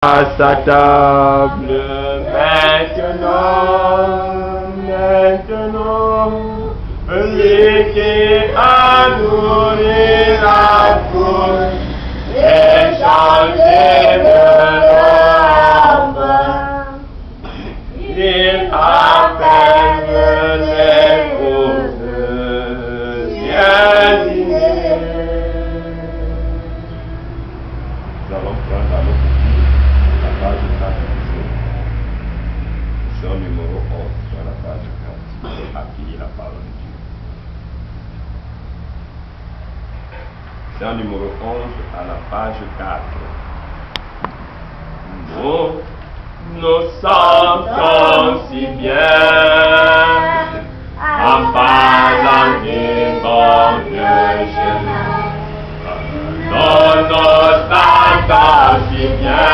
à sa table maintenant, lui qui a nourri la foule et changé de l'âme, il appelle les pauvres bien dîner. Nous allons prendre à notre la page 4, Jean numéro 11 sur la page 4, et accueillir la parole de Dieu. Jean numéro 11 à la page 4. Nous sentons si bien en parlant du bon Dieu chemin. Nous sentons si bien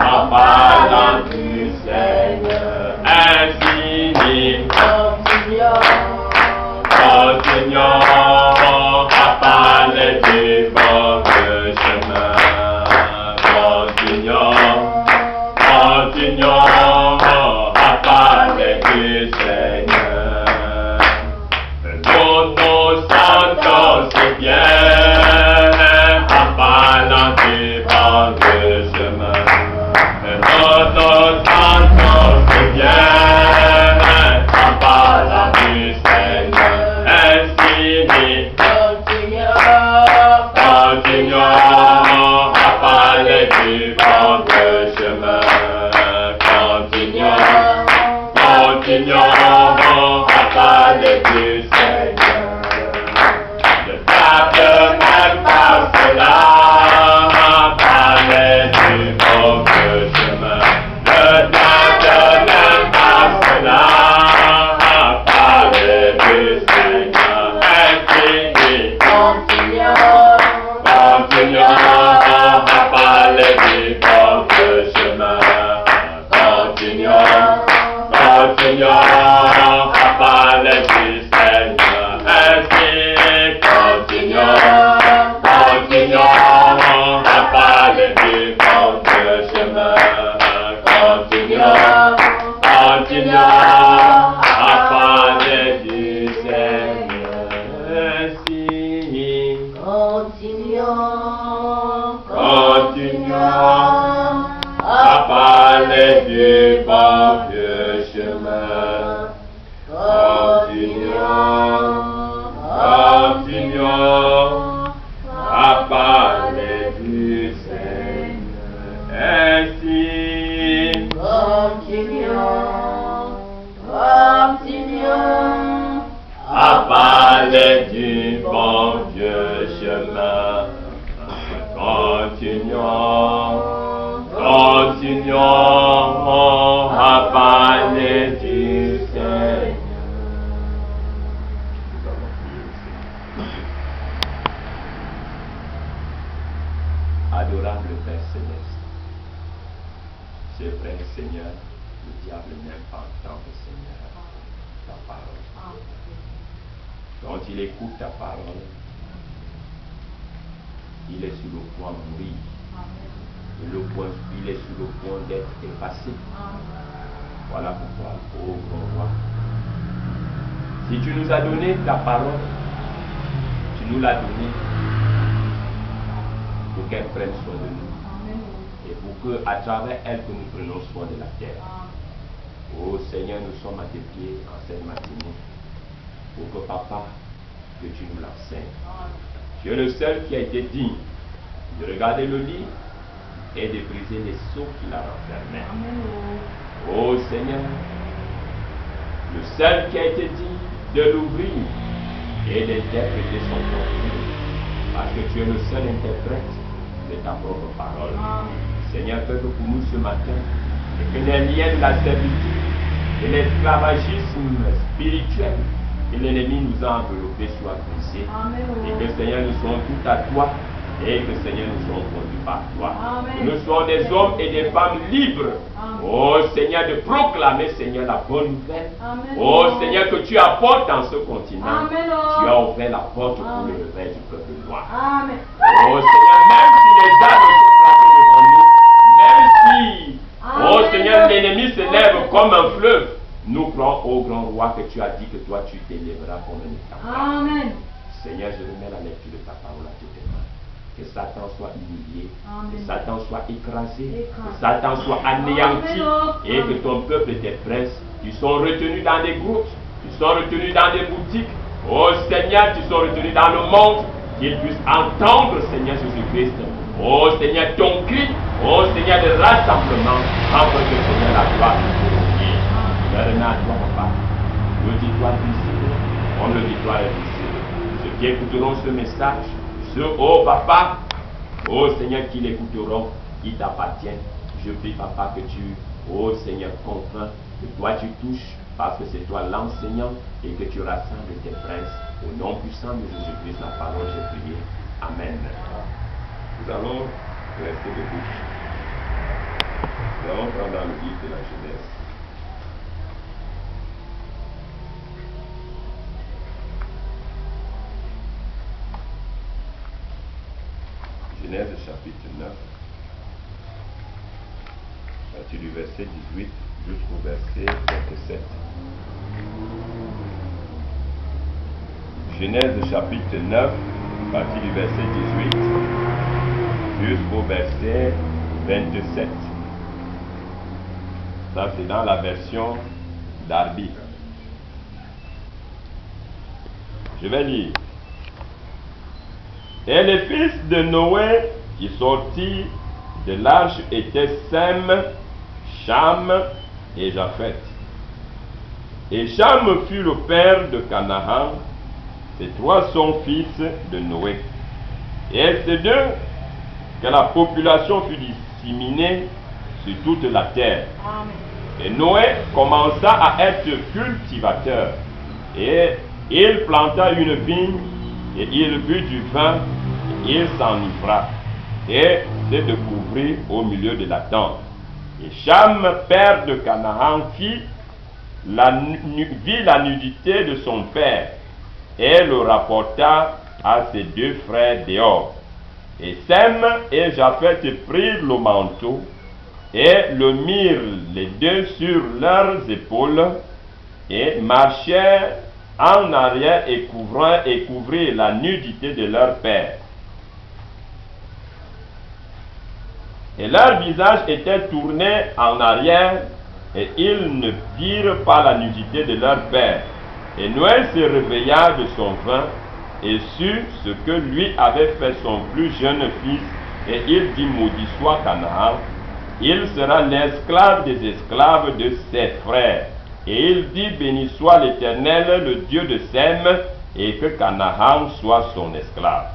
en parlant du Seigneur. Ainsi continuons à parler du bon chemin. Continuons à parler du Seigneur. Nous sentons si bien en parlant du bon chemin. Nous sentons si bien en parlant du Seigneur. Ainsi continuons à parler du bon chemin. Continuons à parler du Seigneur. Ne tarde même pas cela, parler du bon chemin. Ne tarde même pas cela, parler du Seigneur. Ainsi, continuons à parler du bon chemin. Continuons à parler du Seigneur. Ainsi, continuons à parler du bon chemin. Continuons à parler du Seigneur. Ainsi, continuons à parler du bon chemin. Continuons à parler du Seigneur. Ainsi, continuons à parler du bon Dieu chemin. Continuons à parler du Seigneur. Adorable Père Céleste, c'est vrai Seigneur, le diable n'aime pas entendre Seigneur ta parole. Quand il écoute ta parole, il est sur le point de mourir. Il est sur le point d'être effacé. Voilà pourquoi, ô grand roi, si tu nous as donné ta parole, tu nous l'as donnée pour qu'elle prenne soin de nous. Et pour que, à travers elle, que nous prenions soin de la terre. Ô Seigneur, nous sommes à tes pieds en cette matinée. Pour que, Papa, que tu nous l'enseignes. Tu es le seul qui a été digne de regarder le lit et de briser les sceaux qu'il a renfermés. Ô Seigneur, le seul qui a été digne de l'ouvrir et d'interpréter son contenu, parce que tu es le seul interprète de ta propre parole. Seigneur, fais que pour nous ce matin, et que les liens de la servitude et l'esclavagisme spirituel que l'ennemi nous a enveloppés soient brisés. Et que Seigneur, nous soyons tout à toi. Et que Seigneur, nous soyons conduits par toi. Que nous soyons des hommes et des femmes libres. Oh Seigneur, de proclamer, Seigneur, la bonne nouvelle. Oh Seigneur, que tu apportes dans ce continent. Tu as ouvert la porte pour le réveil du peuple noir. Oh Seigneur, même si les âmes sont placées devant nous, ô grand roi, que tu as dit que toi tu t'élèveras comme un étendard. Amen. Seigneur, je remets la lecture de ta parole à tes mains. Que Satan soit humilié, Amen. que Satan soit écrasé, que Satan soit anéanti, Amen. et que ton peuple et tes princes, qui sont retenus dans des grottes, qui sont retenus dans des boutiques, oh Seigneur, qui sont retenus dans le monde, qu'ils puissent entendre, Seigneur Jésus-Christ, oh Seigneur, ton cri, oh Seigneur, le rassemblement, afin que Seigneur, la gloire nous glorifie. Je remets à toi, papa, l'auditoire visible, comme l'auditoire invisible. Ceux qui écouteront ce message, ceux, oh papa, oh Seigneur, qui l'écouteront, qui t'appartiennent. Je prie, papa, que tu, oh Seigneur, comprends, que toi tu touches, parce que c'est toi l'enseignant, et que tu rassembles tes princes. Au nom puissant de Jésus-Christ, la parole, j'ai prié. Amen. Nous allons rester debout. Nous allons prendre dans le livre de la Genèse. Genèse chapitre 9, à partir du verset 18 jusqu'au verset 27. Genèse chapitre 9, à partir du verset 18 jusqu'au verset 27. Ça, c'est dans la version d'Arby. Je vais lire. Et les fils de Noé qui sortirent de l'arche étaient Sem, Cham et Japheth. Et Cham fut le père de Canaan. Ces trois sont fils de Noé. Et c'est d'eux que la population fut disséminée sur toute la terre. Amen. Et Noé commença à être cultivateur. Et il planta une vigne, et il but du vin, et il s'enivra, et se découvrit au milieu de la tente. Et Cham, père de Canaan, vit la nudité de son père, et le rapporta à ses deux frères dehors. Et Sem et Japheth prirent le manteau, et le mirent les deux sur leurs épaules, et marchèrent en arrière et couvrirent la nudité de leur père. Et leur visage était tourné en arrière, et ils ne virent pas la nudité de leur père. Et Noé se réveilla de son vin, et sut ce que lui avait fait son plus jeune fils, et il dit: maudit soit Canaan, il sera l'esclave des esclaves de ses frères. Et il dit: béni soit l'Éternel, le Dieu de Sem, et que Canaan soit son esclave.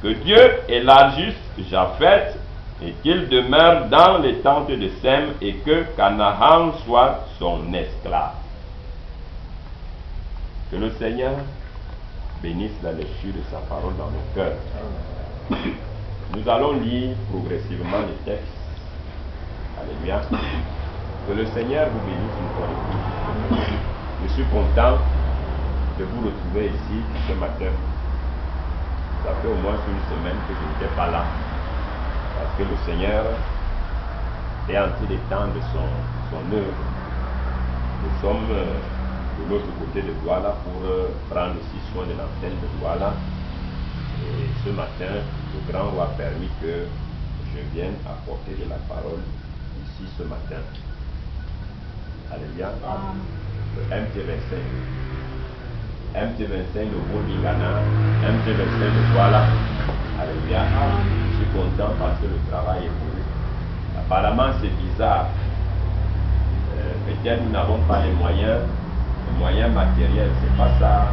Que Dieu élargisse Japheth, et qu'il demeure dans les tentes de Sem, et que Canaan soit son esclave. Que le Seigneur bénisse la lecture de sa parole dans nos cœurs. Nous allons lire progressivement les textes. Alléluia. Que le Seigneur vous bénisse une fois de plus. Je suis content de vous retrouver ici ce matin. Ça fait au moins une semaine que je n'étais pas là. Parce que le Seigneur est en train d'étendre son œuvre. Nous sommes de l'autre côté de Douala pour prendre aussi soin de l'antenne de Douala. Et ce matin, le grand roi a permis que je vienne apporter de la parole ici ce matin. Alléluia. Le MT25. MT25 de Bourg-Ghana, MT25 de Douala. Alléluia. Je suis content parce que le travail est pour eux. Apparemment, c'est bizarre. Peut-être nous n'avons pas les moyens matériels, c'est pas ça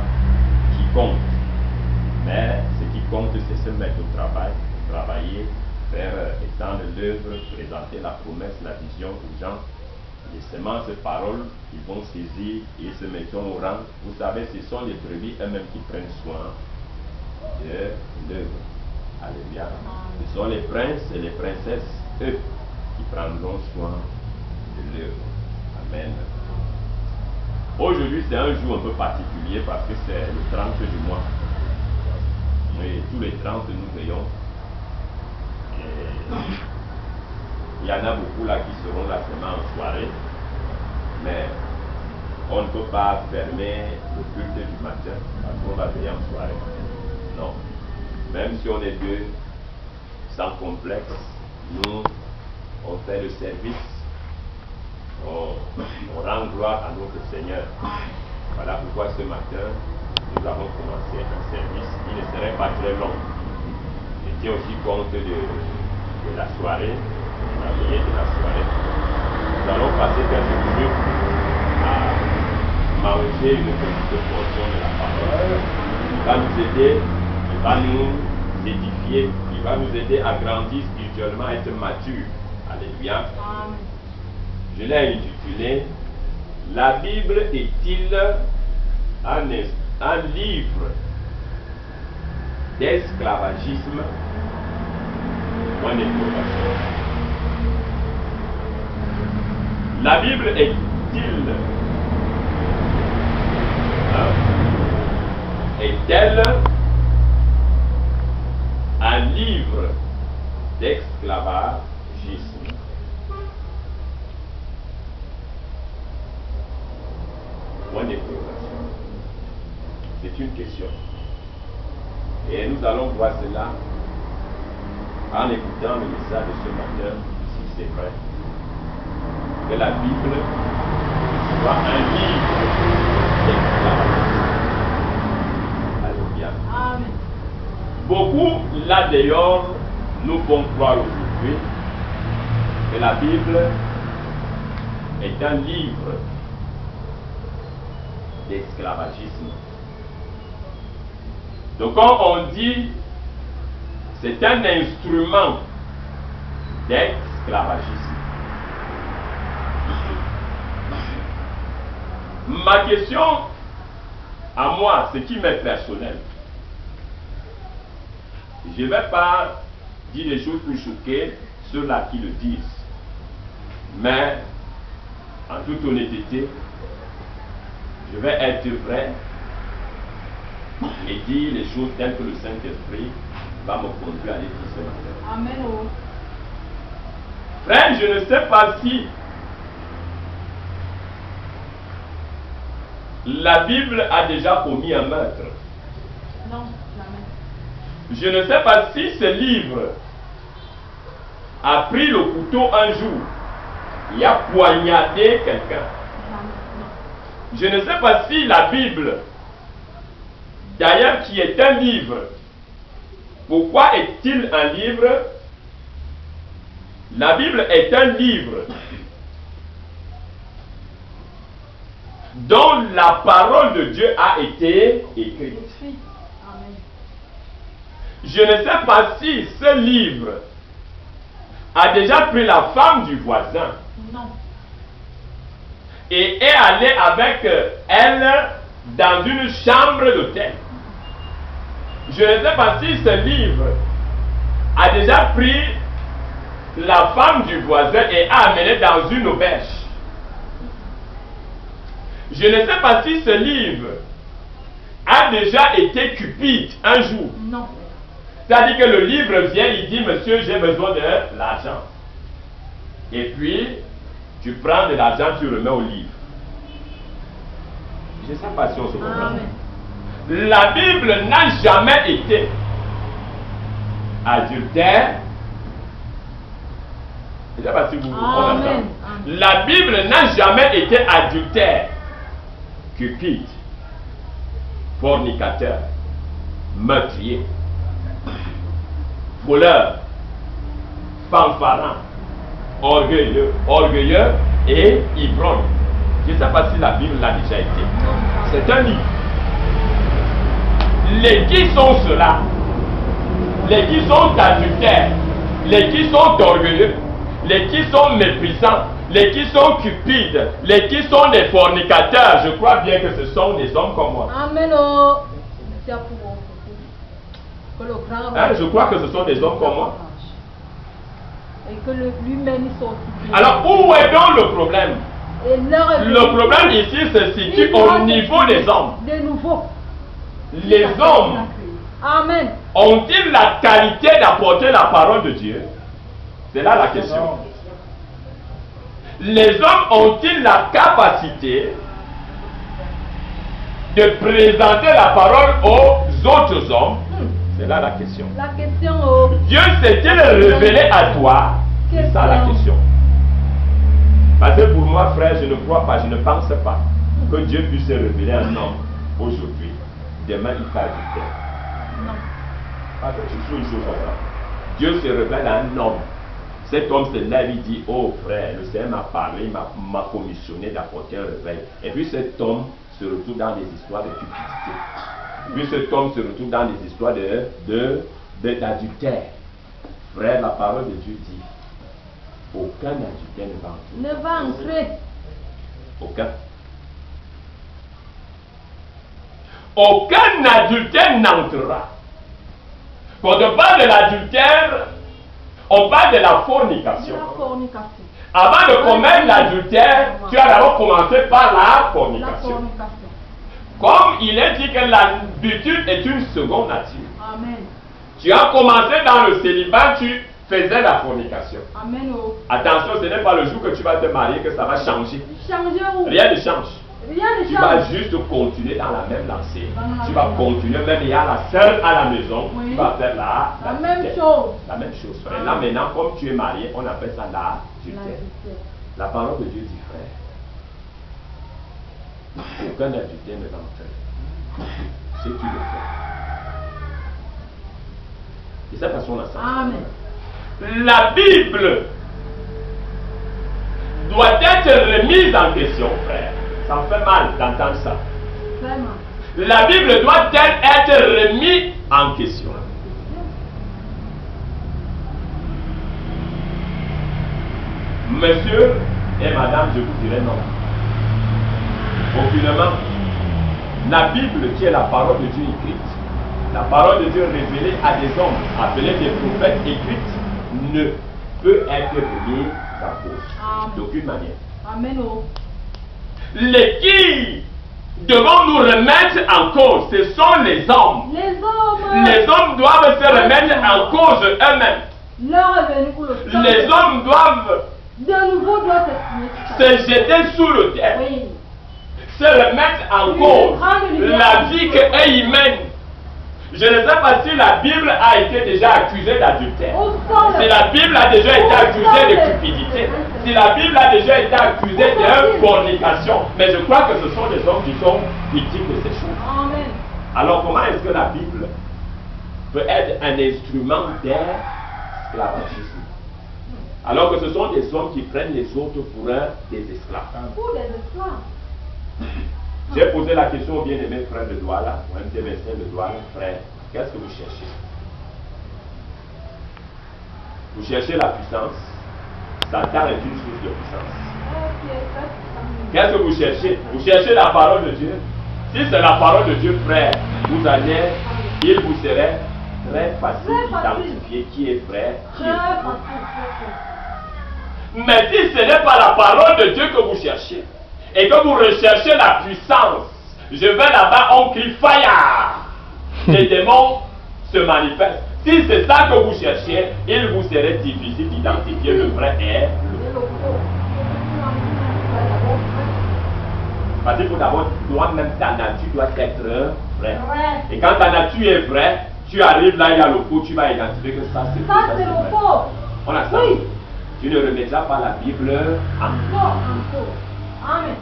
qui compte. Mais ce qui compte, c'est se mettre au travail, travailler, faire étendre l'œuvre, présenter la promesse, la vision aux gens. Les semences de paroles, ils vont saisir et se mettront au rang. Vous savez, ce sont les brebis eux-mêmes qui prennent soin de l'œuvre. Alléluia. Ce sont les princes et les princesses, eux, qui prendront soin de l'œuvre. Amen. Aujourd'hui, c'est un jour un peu particulier parce que c'est le 30 du mois. Et tous les 30, nous veillons. Et il y en a beaucoup là qui seront là seulement en soirée. Mais on ne peut pas fermer le culte du matin parce qu'on va veiller en soirée. Non. Même si on est deux, sans complexe, nous, on fait le service, on rend gloire à notre Seigneur. Voilà pourquoi ce matin, nous avons commencé un service qui ne serait pas très long. Je tiens aussi compte de la soirée, la veillée de la soirée. Nous allons passer quelques minutes à manger une petite portion de la parole. Il va nous aider, il va nous édifier, il va nous aider à grandir spirituellement, à être mature. Alléluia. Je l'ai intitulé « La Bible est-il un livre d'esclavagisme ou une innovation ?» La Bible est-elle un livre d'esclavagisme? C'est une question. Et nous allons voir cela en écoutant le message de ce matin, si c'est vrai, que la Bible soit un livre d'esclavagisme. Alléluia. Amen. Beaucoup, là d'ailleurs, nous vont croire aujourd'hui que la Bible est un livre d'esclavagisme. Donc quand on dit c'est un instrument d'esclavagisme, ma question à moi, ce qui m'est personnel, je ne vais pas dire des choses pour choquer ceux-là qui le disent, mais en toute honnêteté, je vais être vrai et dire les choses telles que le Saint-Esprit va me conduire à les dire ce matin. Amen. Frère, je ne sais pas si la Bible a déjà commis un meurtre. Non, jamais. Je ne sais pas si ce livre a pris le couteau un jour et a poignardé quelqu'un. Je ne sais pas si la Bible, d'ailleurs qui est un livre, pourquoi est-il un livre? La Bible est un livre dont la parole de Dieu a été écrite. Je ne sais pas si ce livre a déjà pris la femme du voisin. Non. Et est allé avec elle dans une chambre d'hôtel. Je ne sais pas si ce livre a déjà pris la femme du voisin et a amené dans une auberge. Je ne sais pas si ce livre a déjà été cupide un jour. Non. C'est-à-dire que le livre vient, il dit, monsieur, j'ai besoin de l'argent. Et puis, tu prends de l'argent, tu remets au livre. Je ne sais pas si on se comprend. La Bible n'a jamais été adultère. Je ne sais pas si vous comprenez. La Bible n'a jamais été adultère, cupide, fornicateur, meurtrier, voleur, fanfaron, orgueilleux et ivrogne. Je ne sais pas si la Bible l'a déjà été. C'est un livre. Les qui sont ceux-là, les qui sont adultères, les qui sont orgueilleux, les qui sont méprisants, les qui sont cupides, les qui sont des fornicateurs, je crois bien que ce sont des hommes comme moi. Amen. Je crois que ce sont des hommes comme moi. Et que lui-même soit. Alors, où est donc le problème? Le problème ici se situe au niveau des hommes. De nouveau. Les hommes ont-ils la qualité d'apporter la parole de Dieu? C'est là la question. Les hommes ont-ils la capacité de présenter la parole aux autres hommes? C'est là la question. La question. Dieu s'est-il révélé à toi? C'est ça la question. Parce que pour moi, frère, je ne crois pas, je ne pense pas que Dieu puisse se révéler à un homme aujourd'hui. Demain, il fait adultère. Non. Pardon, je suis une chose comme ça. Dieu se révèle à un homme. Cet homme se lève, il dit, oh frère, le Seigneur m'a parlé, il m'a commissionné d'apporter un réveil. Et puis cet homme se retrouve dans des histoires de cupidité. Puis cet homme se retrouve dans des histoires d'adultère. Frère, la parole de Dieu dit, aucun adultère ne va entrer. Aucun. Aucun adultère n'entrera. Quand on parle de l'adultère, on parle de la fornication. Avant de commettre l'adultère, tu as d'abord commencé par la fornication. Comme il est dit que l'habitude est une seconde nature. Amen. Tu as commencé dans le célibat, tu faisais la fornication. Amen. Attention, ce n'est pas le jour que tu vas te marier que ça va changer. Changer où? Rien ne change. Rien ne Tu change. vas juste continuer dans la même lancée. Tu vas continuer, même il y a la sœur à la maison, oui. Tu vas faire la même chose. La même chose. Et là maintenant, comme tu es marié, on appelle ça l'adultère. La parole de Dieu dit, frère, aucun adultère ne va entrer. Si tu le fais. Et ça façon là. Amen. La Bible doit être remise en question, frère. Ça me fait mal d'entendre ça. Vraiment. La Bible doit être remise en question. Monsieur et madame, je vous dirais non. Aucunement. La Bible, qui est la parole de Dieu écrite, la parole de Dieu révélée à des hommes, appelés des prophètes écrites, ne peut être remise en cause. D'aucune manière. Amen. Les qui devons nous remettre en cause, ce sont les hommes. Les hommes. Les hommes doivent se remettre en cause eux-mêmes. L'heure est venue pour le temps. Les hommes doivent de nouveau doivent se jeter sous le terre. Oui. Se remettre en cause la vie qu'ils mènent. Je ne sais pas si la Bible a été déjà accusée d'adultère. Si la Bible a déjà été accusée de cupidité. Si la Bible a déjà été accusée de fornication. Mais je crois que ce sont des hommes qui sont victimes de ces choses. Amen. Alors comment est-ce que la Bible peut être un instrument d'esclavagisme? Alors que ce sont des hommes qui prennent les autres pour des esclaves. Pour des esclaves. J'ai posé la question au bien-aimé frère de Douala, ou un des médecins de Douala, frère, qu'est-ce que vous cherchez? Vous cherchez la puissance. Satan est une source de puissance. Qu'est-ce que vous cherchez? Vous cherchez la parole de Dieu. Si c'est la parole de Dieu, frère, il vous serait très facile d'identifier qui est frère, qui est faux. Mais si ce n'est pas la parole de Dieu que vous cherchez, et que vous recherchez la puissance, je vais là-bas, on crie fire. Les démons se manifestent. Si c'est ça que vous cherchez, il vous serait difficile d'identifier le vrai et le faux. Parce qu'il faut d'abord, toi-même, ta nature doit être vraie. Et quand ta nature est vraie, tu arrives là, il y a le faux, tu vas identifier que ça c'est faux. Ça c'est le faux. On a ça. Oui. Tu ne remettras pas la Bible en cause. Amen.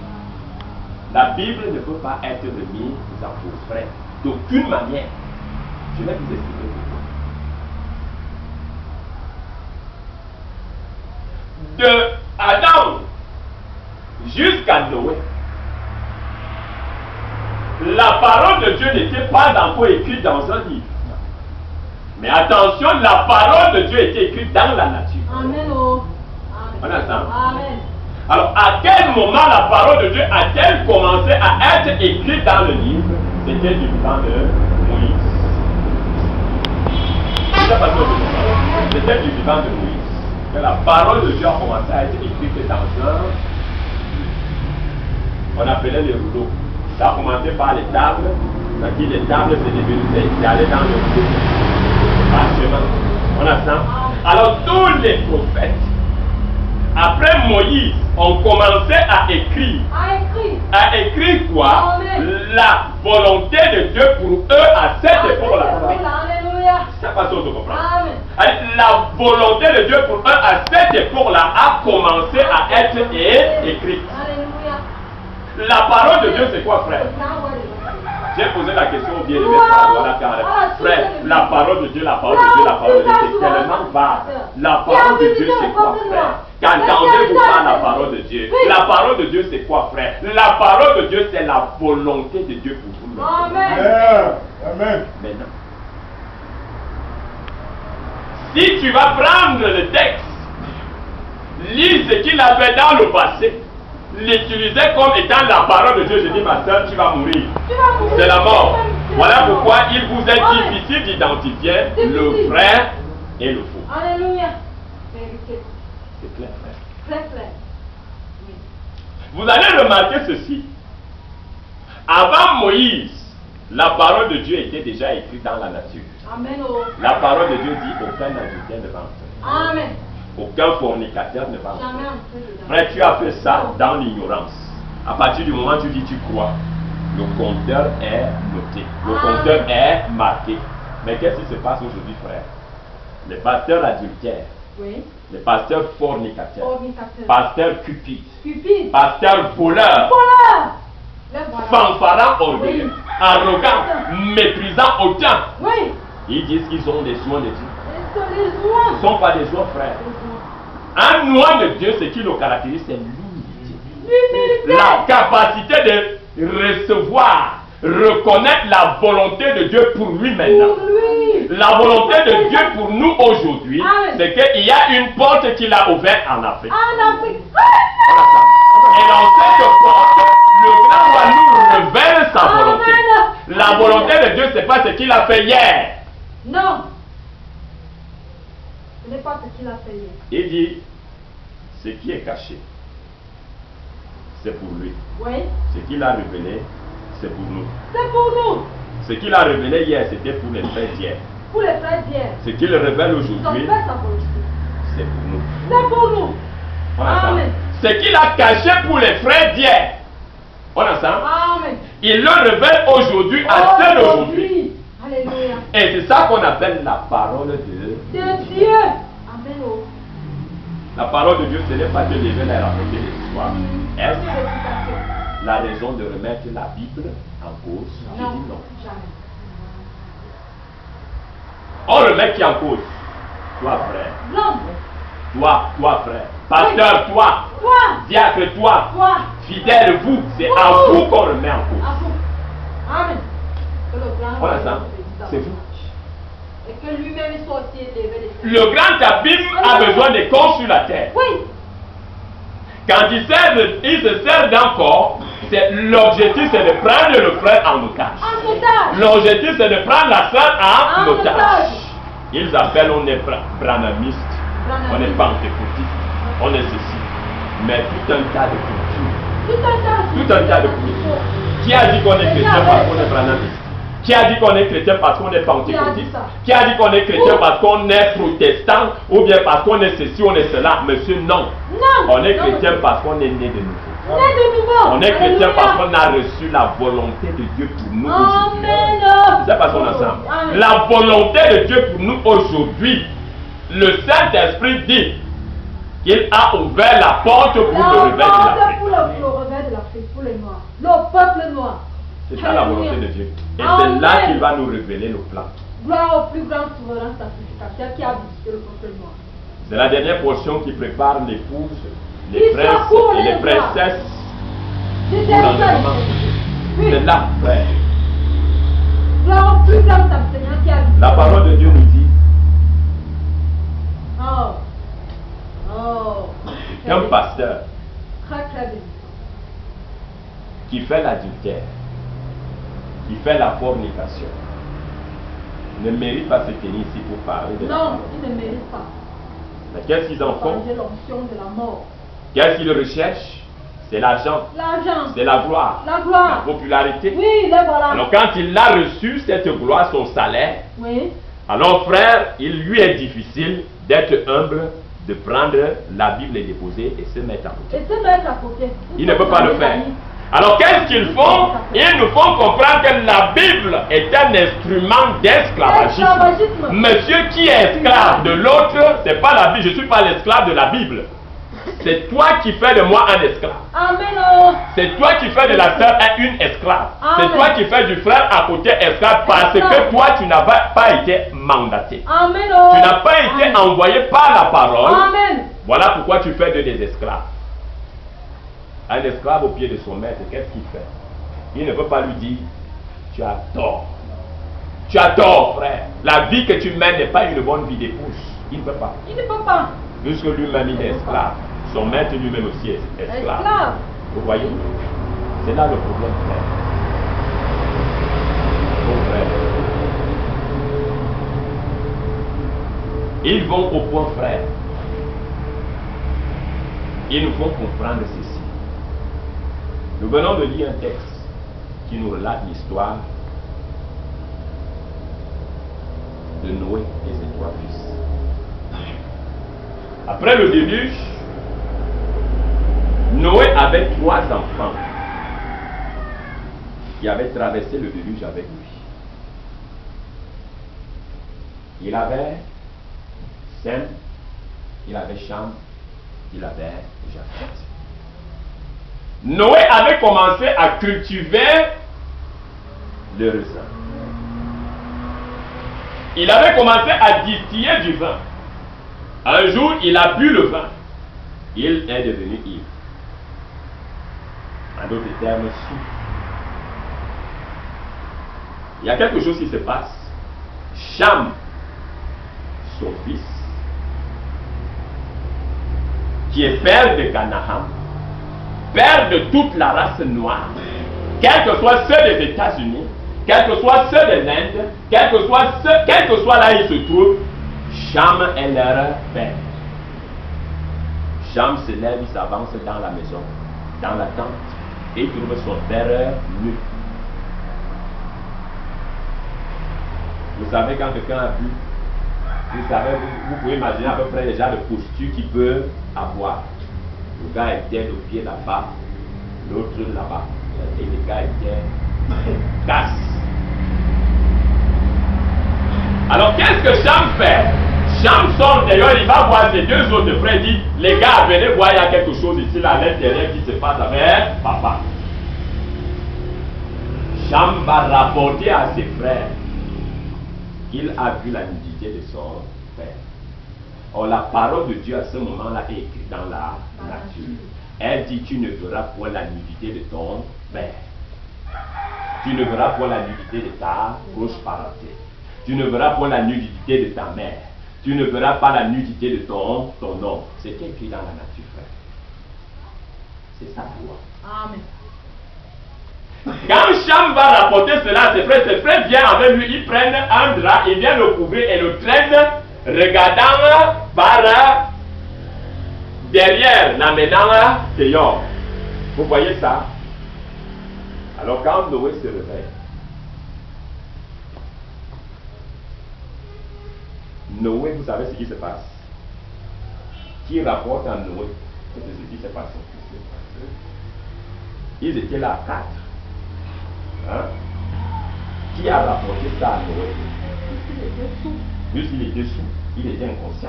La Bible ne peut pas être remise en cause, frère. D'aucune manière. Je vais vous expliquer pourquoi. De Adam jusqu'à Noé, la parole de Dieu n'était pas encore écrite dans un livre. Mais attention, la parole de Dieu était écrite dans la nature. Amen. On a ça? Amen. Alors, à quel moment la parole de Dieu a-t-elle commencé à être écrite dans le livre? C'était du vivant de Moïse. C'était du vivant de Moïse que la parole de Dieu a commencé à être écrite dans un... On appelait les rouleaux. Ça a commencé par les tables. Les tables, c'est allé dans le parchemin. On a ça. Alors, tous les prophètes, après frères Moïse ont commencé à écrire. À écrire quoi? La volonté de Dieu pour eux à cette époque-là. C'est pas ça que je comprends. La volonté de Dieu pour eux à cette époque-là a commencé à être écrite. La parole de Dieu, c'est quoi, frère? J'ai posé la question au bien-aimé frère, la parole de Dieu, la parole de Dieu, la parole de Dieu, c'est tellement vaste. La parole de Dieu, c'est quoi, frère? Qu'entendez-vous par la parole de Dieu? La parole de Dieu, c'est quoi, frère? La parole de Dieu, c'est la volonté de Dieu pour vous. Amen. Maintenant, si tu vas prendre le texte, lis ce qu'il a fait dans le passé, l'utiliser comme étant la parole de Dieu, je dis ma soeur, tu vas mourir. C'est la mort. Voilà pourquoi il vous est difficile d'identifier le vrai et le faux. Alléluia. C'est clair, frère. Très clair. Vous allez remarquer ceci. Avant Moïse, la parole de Dieu était déjà écrite dans la nature. Amen. La parole de Dieu dit aucun adultère ne va entrer. Amen. Aucun fornicateur ne va entrer. Jamais. Frère, tu as fait ça dans l'ignorance. À partir du moment où tu dis tu crois, le compteur est noté. Le compteur est marqué. Mais qu'est-ce qui se passe aujourd'hui, frère? Les pasteurs adultères, les pasteurs fornicateurs, pasteurs cupides, pasteurs voleurs, fanfarants orgueilleux, arrogants, méprisants autant. Ils disent qu'ils ont des soins de Dieu. Ce ne sont pas des soins, frère. Un noix de Dieu, ce qui le caractérise, c'est l'humilité. La capacité de recevoir, reconnaître la volonté de Dieu pour lui maintenant. La volonté de Dieu pour nous aujourd'hui, c'est qu'il y a une porte qu'il a ouverte en Afrique. Et dans cette porte, le grand roi nous révèle sa volonté. La volonté de Dieu, ce n'est pas ce qu'il a fait hier. Non. Ce n'est pas ce qu'il a fait hier. Il dit, ce qui est caché, c'est pour lui. Ce qu'il a révélé, c'est pour nous. C'est pour nous. Ce qu'il a révélé hier, c'était pour les frères d'hier. Pour les frères d'hier. Ce qu'il révèle aujourd'hui, c'est pour nous. C'est pour nous. Amen. Ce qu'il a caché pour les frères d'hier, on a ça? Amen. Il le révèle aujourd'hui à ceux d'aujourd'hui. Alléluia. Et c'est ça qu'on appelle la parole de Dieu. Amen. La parole de Dieu, ce n'est pas de lever et raconter des histoires. Est-ce la raison de remettre la Bible en cause? Je dis non. Jamais. On remet qui en cause? Toi, frère. Non. Toi, frère. Pasteur, toi. Diacre, toi. Fidèle, vous. C'est à vous qu'on remet en cause. À vous. Amen. On a ça. C'est vous. Et que lui-même soit aussi élevé. Le grand abîme a besoin de corps sur la terre. Oui. Quand il se sert d'un corps, l'objectif c'est de prendre le frère en otage. L'objectif c'est de prendre la sœur en otage. Ils appellent, on est branamiste, on est pentecôtiste, on est ceci. Mais tout un tas de culture. Tout un tas de culture. Qui a dit qu'on est chrétien parce qu'on est branamiste? Qui a dit qu'on est chrétien parce qu'on est pentecôtiste? Qui a dit qu'on est chrétien parce qu'on est protestant? Ou bien parce qu'on est ceci, on est cela? Monsieur, non. On est chrétien parce qu'on est né de nouveau. On est chrétien parce qu'on a reçu la volonté de Dieu pour nous aujourd'hui. C'est parce qu'on a ça. La volonté de Dieu pour nous aujourd'hui. Le Saint-Esprit dit qu'il a ouvert la porte pour le réveil de l'Afrique. Pour le réveil de l'Afrique, pour les Noirs. Le peuple noir. C'est ça la volonté de Dieu. Et c'est là qu'il va nous révéler le plan. Gloire au plus grand souverain sacrificateur qui a visité le peuple noir. C'est la dernière portion qui prépare l'épouse, les princes et les princesses. C'est là, frère. Gloire au plus grand Seigneur qui a visité. La parole de Dieu nous dit qu'un pasteur qui fait l'adultère, qui fait la fornication, ne mérite pas se tenir ici pour parler de la parole. Non, il ne mérite pas. Mais qu'est-ce qu'ils en font? L'onction de la mort. Qu'est-ce qu'ils recherchent? C'est l'argent. L'argent. C'est la gloire. La gloire. La popularité. Oui, les voilà. Alors quand il a reçu cette gloire, son salaire, oui. Alors frère, il lui est difficile d'être humble de prendre la Bible et déposer et se mettre à côté. Et se mettre à côté. Ils ne peuvent pas le faire. Alors qu'est-ce qu'ils font? Ils nous font comprendre que la Bible est un instrument d'esclavagisme. Monsieur qui est esclave de l'autre, c'est pas la Bible. Je ne suis pas l'esclave de la Bible. C'est toi qui fais de moi un esclave. Amen. C'est toi qui fais de la sœur une esclave. C'est toi qui fais du frère à côté esclave parce que toi tu n'as pas été mandaté. Amen. Tu n'as pas été envoyé par la parole. Amen. Voilà pourquoi tu fais des esclaves. Un esclave au pied de son maître, qu'est-ce qu'il fait? Il ne peut pas lui dire, tu as tort. Tu as tort, frère. La vie que tu mènes n'est pas une bonne vie d'épouse. Il ne peut pas. Il ne peut pas. Puisque lui-même il est esclave. Son maître lui-même aussi est esclave. Vous voyez? C'est là le problème, frère. Mon frère. Ils vont au point, frère. Ils nous font comprendre ceci. Nous venons de lire un texte qui nous relate l'histoire de Noé et ses 3 fils. Après le déluge, Noé avait 3 enfants qui avaient traversé le déluge avec lui. Il avait Sem, il avait Cham, il avait Japheth. Noé avait commencé à cultiver le raisin. Il avait commencé à distiller du vin. Un jour, il a bu le vin. Il est devenu ivre. En d'autres termes, sous. Il y a quelque chose qui se passe. Cham, son fils, qui est père de Canaan, père de toute la race noire, quels que soient ceux des États-Unis, quels que soient ceux de l'Inde, quel que soit là où ils se trouvent, Cham est leur père. Cham se lève, il s'avance dans la maison, dans la tente, et il trouve son père nu. Vous savez, quand quelqu'un a bu, vous savez, vous pouvez imaginer à peu près les genres de posture qu'il peut avoir. Le gars était le pied là-bas, l'autre là-bas, et le gars était casse. Alors qu'est-ce que Cham fait? Cham sort d'ailleurs, il va voir ses 2 autres frères, il dit, les gars, venez voir, il y a quelque chose ici, là, à l'intérieur qui se passe avec papa. Cham va rapporter à ses frères qu'il a vu la nudité de son père. Or, la parole de Dieu à ce moment-là est écrite dans la nature. Elle dit, tu ne verras point la nudité de ton père. Tu ne verras point la nudité de ta gauche parentale. Tu ne verras point la nudité de ta mère. Tu ne verras pas la nudité de ton homme. C'est écrit dans la nature, frère. C'est sa loi. Amen. Quand Cham va rapporter cela à ses frères viennent avec lui, ils prennent un drap, ils viennent le couvrir et le traînent, regardant par derrière, l'amenant dehors. Vous voyez ça? Alors quand Noé se réveille, Noé, vous savez ce qui se passe? Qui rapporte à Noé que c'est ce qui s'est passé? Ils étaient là à 4. Hein? Qui a rapporté ça à Noé? Puisqu'il était sous, il était inconscient.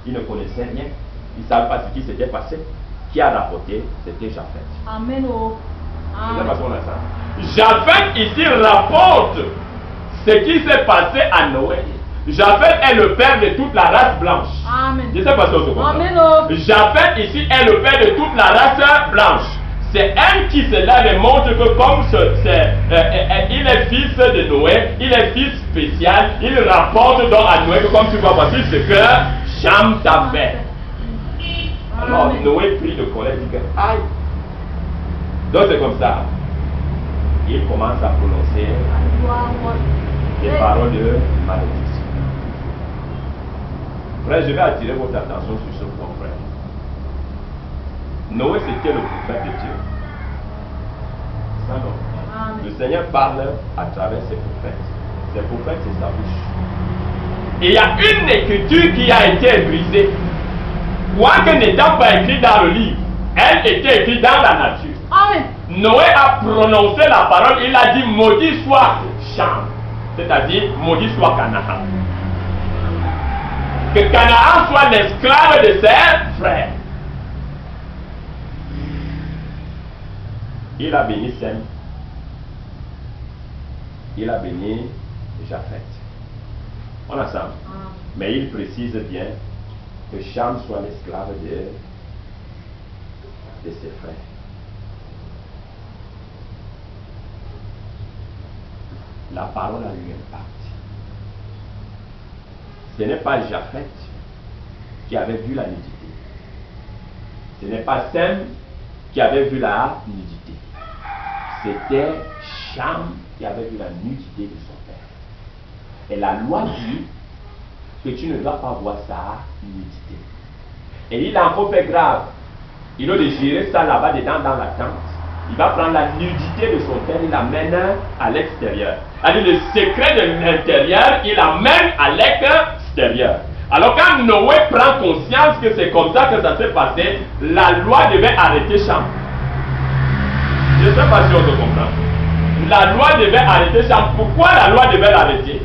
Il ne connaissait rien. Il ne savait pas ce qui s'était passé. Qui a rapporté? C'était Japheth. Amen. Japheth ici rapporte ce qui s'est passé à Noé. Japheth est le père de toute la race blanche. Amen. Je ne sais pas si on se comprend. Amen. Japheth ici est le père de toute la race blanche. C'est elle qui cela démontre que comme il est fils de Noé, il est fils spécial, il rapporte donc à Noé que comme tu vois voici ce que Cham t'a fait. Alors Noé prie de colère, dit que aïe. Donc c'est comme ça. Il commence à prononcer des paroles de malédiction. Frère, je vais attirer votre attention sur ce point, frère. Noé, c'était le prophète de Dieu. Ça, non. Le Seigneur parle à travers ses prophètes. Ses prophètes, c'est sa bouche. Et il y a une écriture qui a été brisée. Quoique n'étant pas écrit dans le livre, elle était écrite dans la nature. Amen. Noé a prononcé la parole, il a dit maudit soit Cham, c'est-à-dire maudit soit Canaan. Que Canaan soit l'esclave de ses frères. Il a béni Sem. Il a béni Japheth. On a ça. Mais il précise bien que Cham soit l'esclave de ses frères. La parole a eu un impact. Ce n'est pas Japheth qui avait vu la nudité. Ce n'est pas Sem qui avait vu la nudité. C'était Cham qui avait vu la nudité de son père. Et la loi dit que tu ne dois pas voir sa nudité. Et il a encore fait grave. Il a de gérer ça là-bas dedans dans la tente. Il va prendre la nudité de son père, il l'amène à l'extérieur. C'est-à-dire le secret de l'intérieur, il l'amène à l'extérieur. Alors quand Noé prend conscience que c'est comme ça que ça s'est passé, la loi devait arrêter Cham. Je ne sais pas si on se comprend. La loi devait arrêter Cham. Pourquoi la loi devait l'arrêter?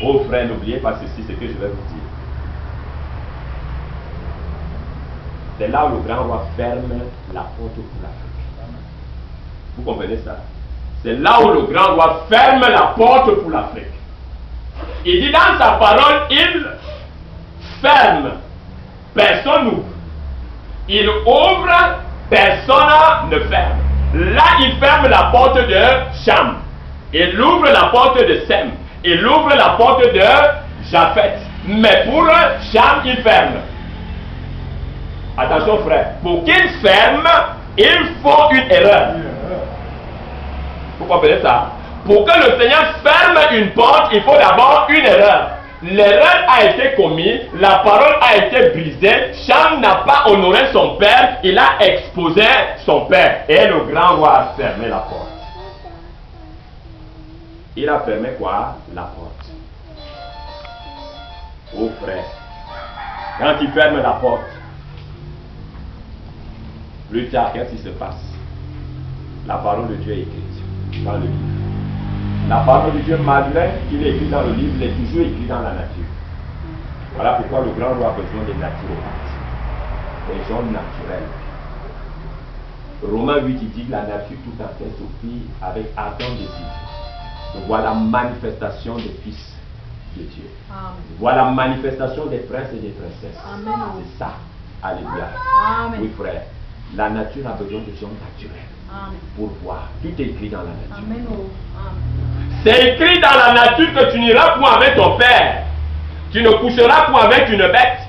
Oh frère, n'oubliez pas ceci, c'est ce que je vais vous dire. C'est là où le grand roi ferme la porte pour l'Afrique. Vous comprenez ça? C'est là où le grand roi ferme la porte pour l'Afrique. Il dit dans sa parole, il ferme, personne n'ouvre. Il ouvre, personne ne ferme. Là, il ferme la porte de Cham. Il ouvre la porte de Sem. Il ouvre la porte de Japheth. Mais pour Cham, il ferme. Attention frère, pour qu'il ferme, il faut une erreur. Vous comprenez ça? Pour que le Seigneur ferme une porte, il faut d'abord une erreur. L'erreur a été commise, la parole a été brisée, Cham n'a pas honoré son père, il a exposé son père. Et le grand roi a fermé la porte. Il a fermé quoi? La porte. Oh frère, quand il ferme la porte, plus tard, qu'est-ce qui se passe? La parole de Dieu est écrite dans le livre. La parole de Dieu, malgré qu'il est écrit dans le livre, est toujours écrit dans la nature. Voilà pourquoi le grand roi a besoin des naturopathes, des gens naturels. Romains 8, il dit que la nature tout à fait s'offrit avec ardent désir de voir la manifestation des fils de Dieu. Amen. Voir la manifestation des princes et des princesses. C'est ça. Alléluia. Amen. Oui frère. La nature a besoin de gens naturels. Amen. Pour voir. Tout est écrit dans la nature. Amen. C'est écrit dans la nature que tu n'iras point avec ton père. Tu ne coucheras point avec une bête.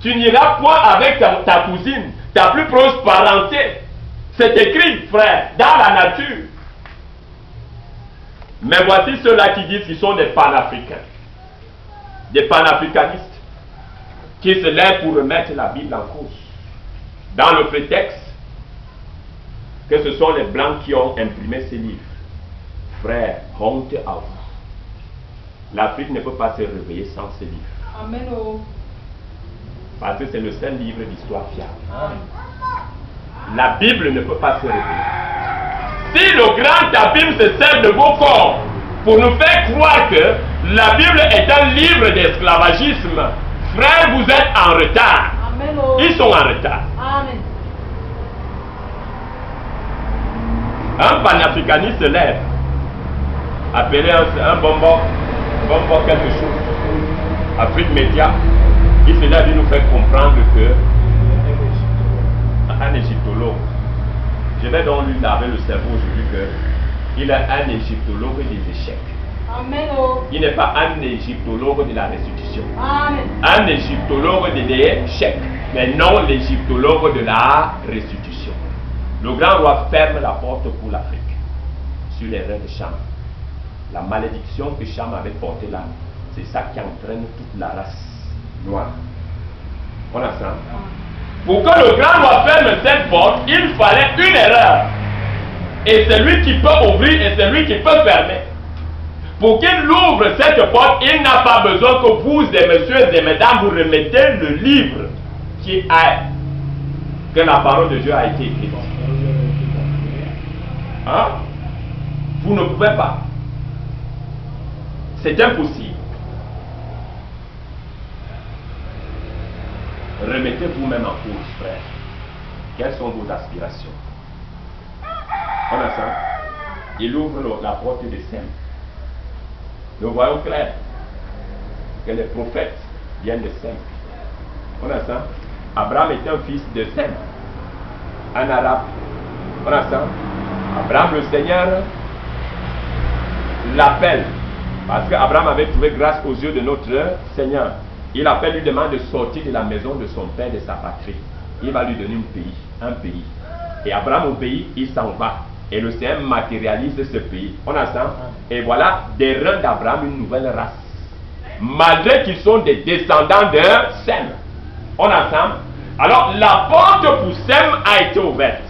Tu n'iras point avec ta cousine, ta plus proche parenté. C'est écrit, frère, dans la nature. Mais voici ceux-là qui disent qu'ils sont des panafricains. Des panafricanistes. Qui se lèvent pour remettre la Bible en cause. Dans le prétexte que ce sont les Blancs qui ont imprimé ces livres. Frère, honte à vous. L'Afrique ne peut pas se réveiller sans ces livres. Amen. Parce que c'est le seul livre d'histoire fiable. Amen. La Bible ne peut pas se réveiller. Si le grand abîme se sert de vos corps pour nous faire croire que la Bible est un livre d'esclavagisme, frère, vous êtes en retard. Amen. Ils sont en retard. Amen. Un panafricaniste se lève, appelé un bonbon quelque chose, Afrique Média, il se lève et nous fait comprendre que un égyptologue, je vais donc lui laver le cerveau aujourd'hui qu'il est un égyptologue des échecs. Amen. Il n'est pas un égyptologue de la restitution. Amen. Un égyptologue des échecs, mais non l'égyptologue de la restitution. Le grand roi ferme la porte pour l'Afrique sur les reins de Cham. La malédiction que Cham avait portée là, c'est ça qui entraîne toute la race noire. On a ça? Pour que le grand roi ferme cette porte, il fallait une erreur. Et c'est lui qui peut ouvrir et c'est lui qui peut fermer. Pour qu'il ouvre cette porte, il n'a pas besoin que vous, et messieurs et mesdames, vous remettez le livre que la parole de Dieu a été écrite. Hein? Vous ne pouvez pas. C'est impossible. Remettez vous-même en cause, frère. Quelles sont vos aspirations? On a ça. Il ouvre la porte de Sem. Nous voyons clair que les prophètes viennent de Sem. On a ça. Abraham est un fils de Sem, un arabe. On a ça. Abraham, le Seigneur, l'appelle. Parce qu'Abraham avait trouvé grâce aux yeux de notre Seigneur. Il appelle, lui demande de sortir de la maison de son père, de sa patrie. Il va lui donner un pays. Et Abraham obéit, il s'en va. Et le Seigneur matérialise ce pays. On a ça. Et voilà, des reins d'Abraham, une nouvelle race. Malgré qu'ils sont des descendants de Sem. On a ça. Alors, la porte pour Sem a été ouverte.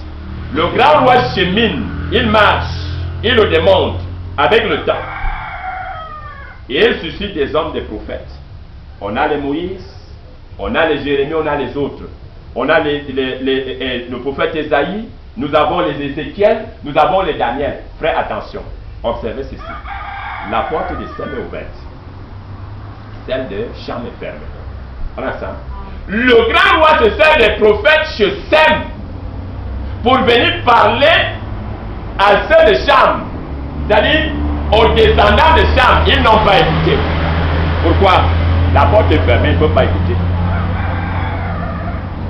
Le grand roi chemine, il marche, il le démonte avec le temps. Et il suscite des hommes, des prophètes. On a les Moïse, on a les Jérémie, on a les autres. On a le prophète Esaïe, nous avons les Ézéchiel, nous avons les Daniel. Frère, attention, observez ceci. La porte de Sem est ouverte. Celle de Cham est fermée. On a ça. Le grand roi se sert des prophètes chez Sem pour venir parler à ceux de Cham. C'est-à-dire aux descendants de Cham. Ils n'ont pas écouté. Pourquoi? La porte est fermée, ils ne peuvent pas écouter.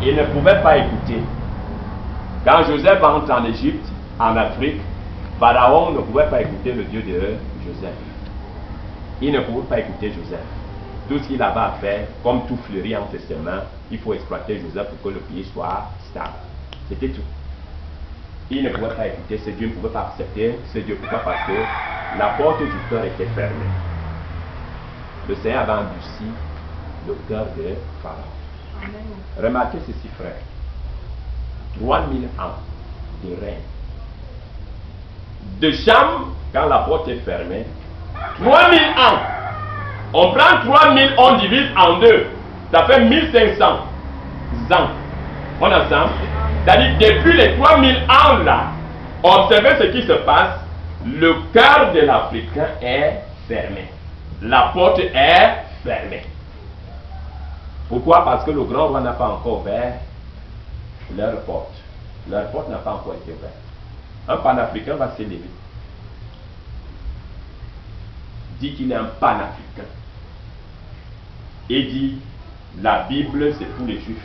Ils ne pouvaient pas écouter. Quand Joseph entre en Égypte, en Afrique, Pharaon ne pouvait pas écouter le Dieu de Joseph. Il ne pouvait pas écouter Joseph. Tout ce qu'il avait à faire, comme tout fleurit entre ses mains, il faut exploiter Joseph pour que le pays soit stable. C'était tout. Il ne pouvait pas écouter ce Dieu, ne pouvait pas accepter ce Dieu. Pourquoi? Parce que la porte du cœur était fermée. Le Seigneur avait endurci le cœur de Pharaon. Amen. Remarquez ceci, frère. 3000 ans de règne. De Cham, quand la porte est fermée, 3000 ans. On prend 3000, on divise en deux. Ça fait 1500 ans. On a ça. C'est-à-dire, depuis les 3000 ans là, observez ce qui se passe. Le cœur de l'Africain est fermé. La porte est fermée. Pourquoi? Parce que le grand roi n'a pas encore ouvert leur porte. Leur porte n'a pas encore été ouverte. Un panafricain va s'élever. Dit qu'il est un panafricain. Et dit, la Bible c'est pour les Juifs.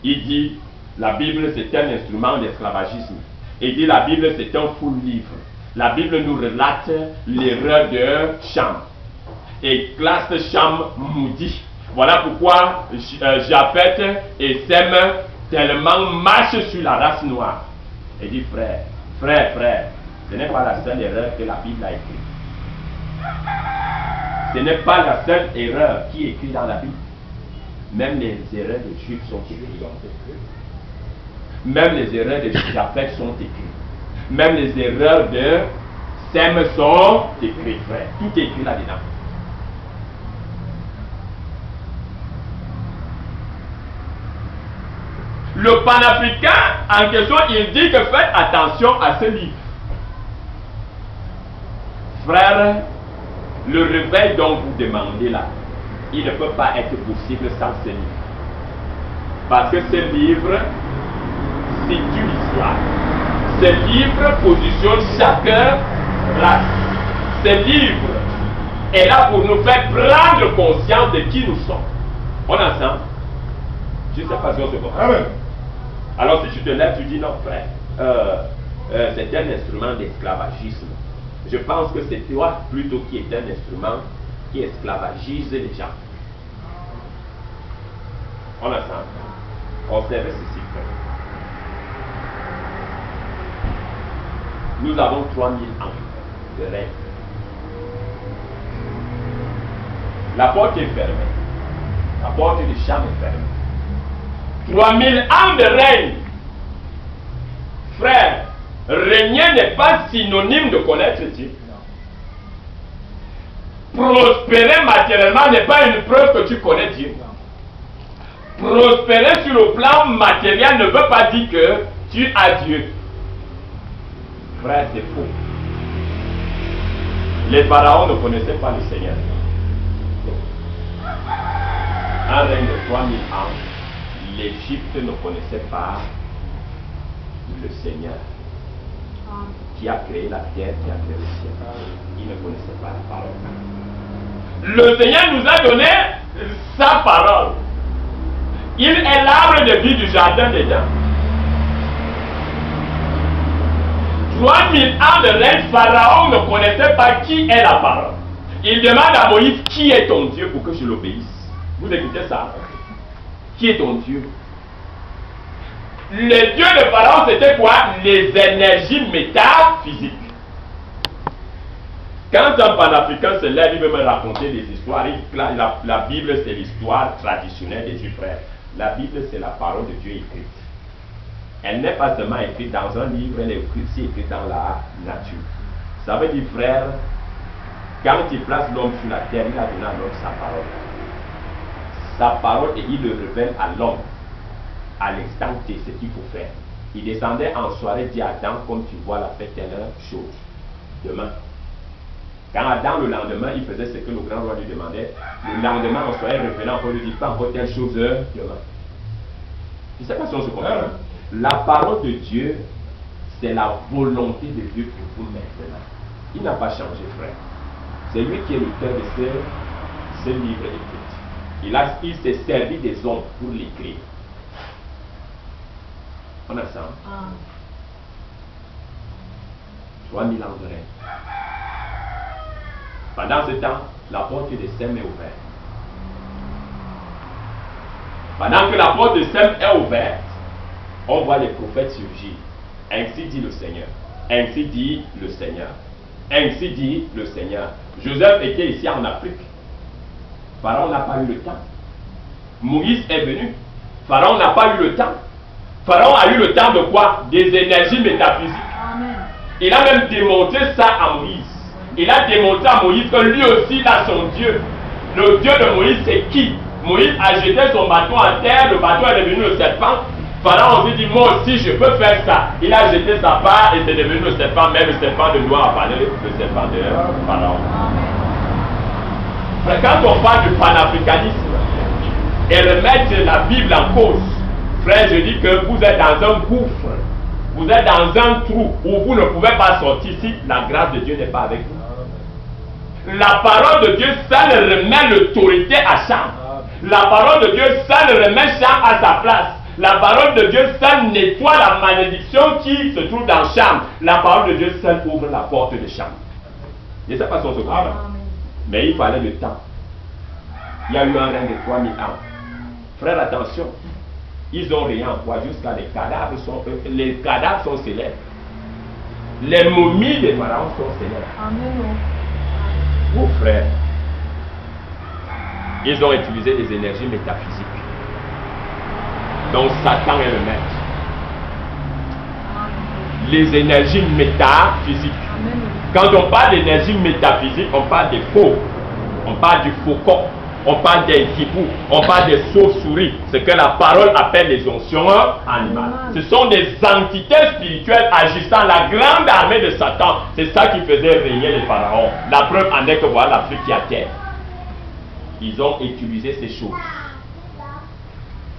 Il dit, la Bible c'est un instrument d'esclavagisme. Il dit, la Bible c'est un faux livre. La Bible nous relate l'erreur de Cham. Et classe Cham maudit. Voilà pourquoi Japheth et Sem tellement marchent sur la race noire. Et dit, frère, ce n'est pas la seule erreur que la Bible a écrite. Ce n'est pas la seule erreur qui est écrite dans la Bible. Même les erreurs des Juifs sont écrites. Même les erreurs de Japheth sont écrites. Même les erreurs de Sem sont écrites, frère. Tout est écrit là-dedans. Le panafricain en question, il dit que faites attention à ce livre. Frère, le réveil dont vous demandez là, il ne peut pas être possible sans ce livre. Parce que ce livre situe l'histoire. Ce livre positionne chaque race. Ce livre est là pour nous faire prendre conscience de qui nous sommes. On est ensemble? Je ne sais pas si on se comprend. Amen. Alors si tu te lèves, tu dis non frère, c'est un instrument d'esclavagisme. Je pense que c'est toi plutôt qui est un instrument qui esclavagise les gens. On a ça. Observez ceci, frère. Nous avons 3000 ans de règne. La porte est fermée. La porte de Cham est fermée. 3000 ans de règne. Frère, régner n'est pas synonyme de connaître Dieu. Prospérer matériellement n'est pas une preuve que tu connais Dieu. Prospérer sur le plan matériel ne veut pas dire que tu as Dieu. Frère, c'est faux. Les pharaons ne connaissaient pas le Seigneur. Un règne de 3000 ans, l'Égypte ne connaissait pas le Seigneur qui a créé la terre, qui a créé le ciel. Il ne connaissait pas la parole. Le Seigneur nous a donné sa parole. Il est l'arbre de vie du jardin d'Éden. 3000 ans de règne, Pharaon ne connaissait pas qui est la parole. Il demande à Moïse, qui est ton Dieu pour que je l'obéisse? Vous écoutez ça? Qui est ton Dieu? Le Dieu de Pharaon, c'était quoi? Les énergies métaphysiques. Quand un panafricain se lève, il veut me raconter des histoires. La Bible, c'est l'histoire traditionnelle des Juifs, frères. La Bible, c'est la parole de Dieu écrite. Elle n'est pas seulement écrite dans un livre, elle est aussi écrite dans la nature. Ça veut dire, frère, quand il place l'homme sur la terre, il a donné à l'homme sa parole. Sa parole, et il le révèle à l'homme, à l'instant T, ce qu'il faut faire. Il descendait en soirée, dit à Adam, comme tu vois, la fête telle chose. Demain. Quand Adam, le lendemain, il faisait ce que le grand roi lui demandait, le lendemain, en soirée, revenant encore, lui dit pas encore telle chose demain. Je ne sais pas si on se comprend. La parole de Dieu, c'est la volonté de Dieu pour vous maintenant. Il n'a pas changé, frère. C'est lui qui est l'auteur de ce livre écrit. Il s'est servi des hommes pour l'écrire. On a ça. 3000 ans de règne. Pendant ce temps, la porte de Sem est ouverte. Pendant que la porte de Sem est ouverte, on voit les prophètes surgir. Ainsi dit le Seigneur. Ainsi dit le Seigneur. Ainsi dit le Seigneur. Joseph était ici en Afrique. Pharaon n'a pas eu le temps. Moïse est venu. Pharaon n'a pas eu le temps. Pharaon a eu le temps de quoi? Des énergies métaphysiques. Amen. Il a même démontré ça à Moïse. Il a démontré à Moïse que lui aussi il a son Dieu. Le Dieu de Moïse, c'est qui? Moïse a jeté son bâton à terre, le bâton est devenu le serpent. Pharaon s'est dit, moi aussi je peux faire ça. Il a jeté sa part et c'est devenu le serpent, même le serpent de Noir a parlé, le serpent de Pharaon. Quand on parle du panafricanisme et remettre la Bible en cause, frère, je dis que vous êtes dans un gouffre, vous êtes dans un trou où vous ne pouvez pas sortir si la grâce de Dieu n'est pas avec vous. La parole de Dieu, ça ne remet l'autorité à Cham. La parole de Dieu, ça ne remet Cham à sa place. La parole de Dieu, ça nettoie la malédiction qui se trouve dans Cham. La parole de Dieu, ça ouvre la porte de Cham. Je ne sais pas si on se comprend. Mais il fallait le temps. Il y a eu un règne de 3000 ans. Frère, attention. Ils ont rien en poids jusqu'à les cadavres sont célèbres. Les momies des pharaons sont célèbres. Amen. Vos frères, ils ont utilisé des énergies métaphysiques. Donc Satan est le maître. Les énergies métaphysiques. Quand on parle d'énergie métaphysique, on parle des faux. On parle du faucon. On parle des hiboux. On parle des chauves-souris. Ce que la parole appelle les onctions animales. Ce sont des entités spirituelles agissant la grande armée de Satan. C'est ça qui faisait régner les pharaons. La preuve en est que voilà l'Afrique qui a terre. Ils ont utilisé ces choses.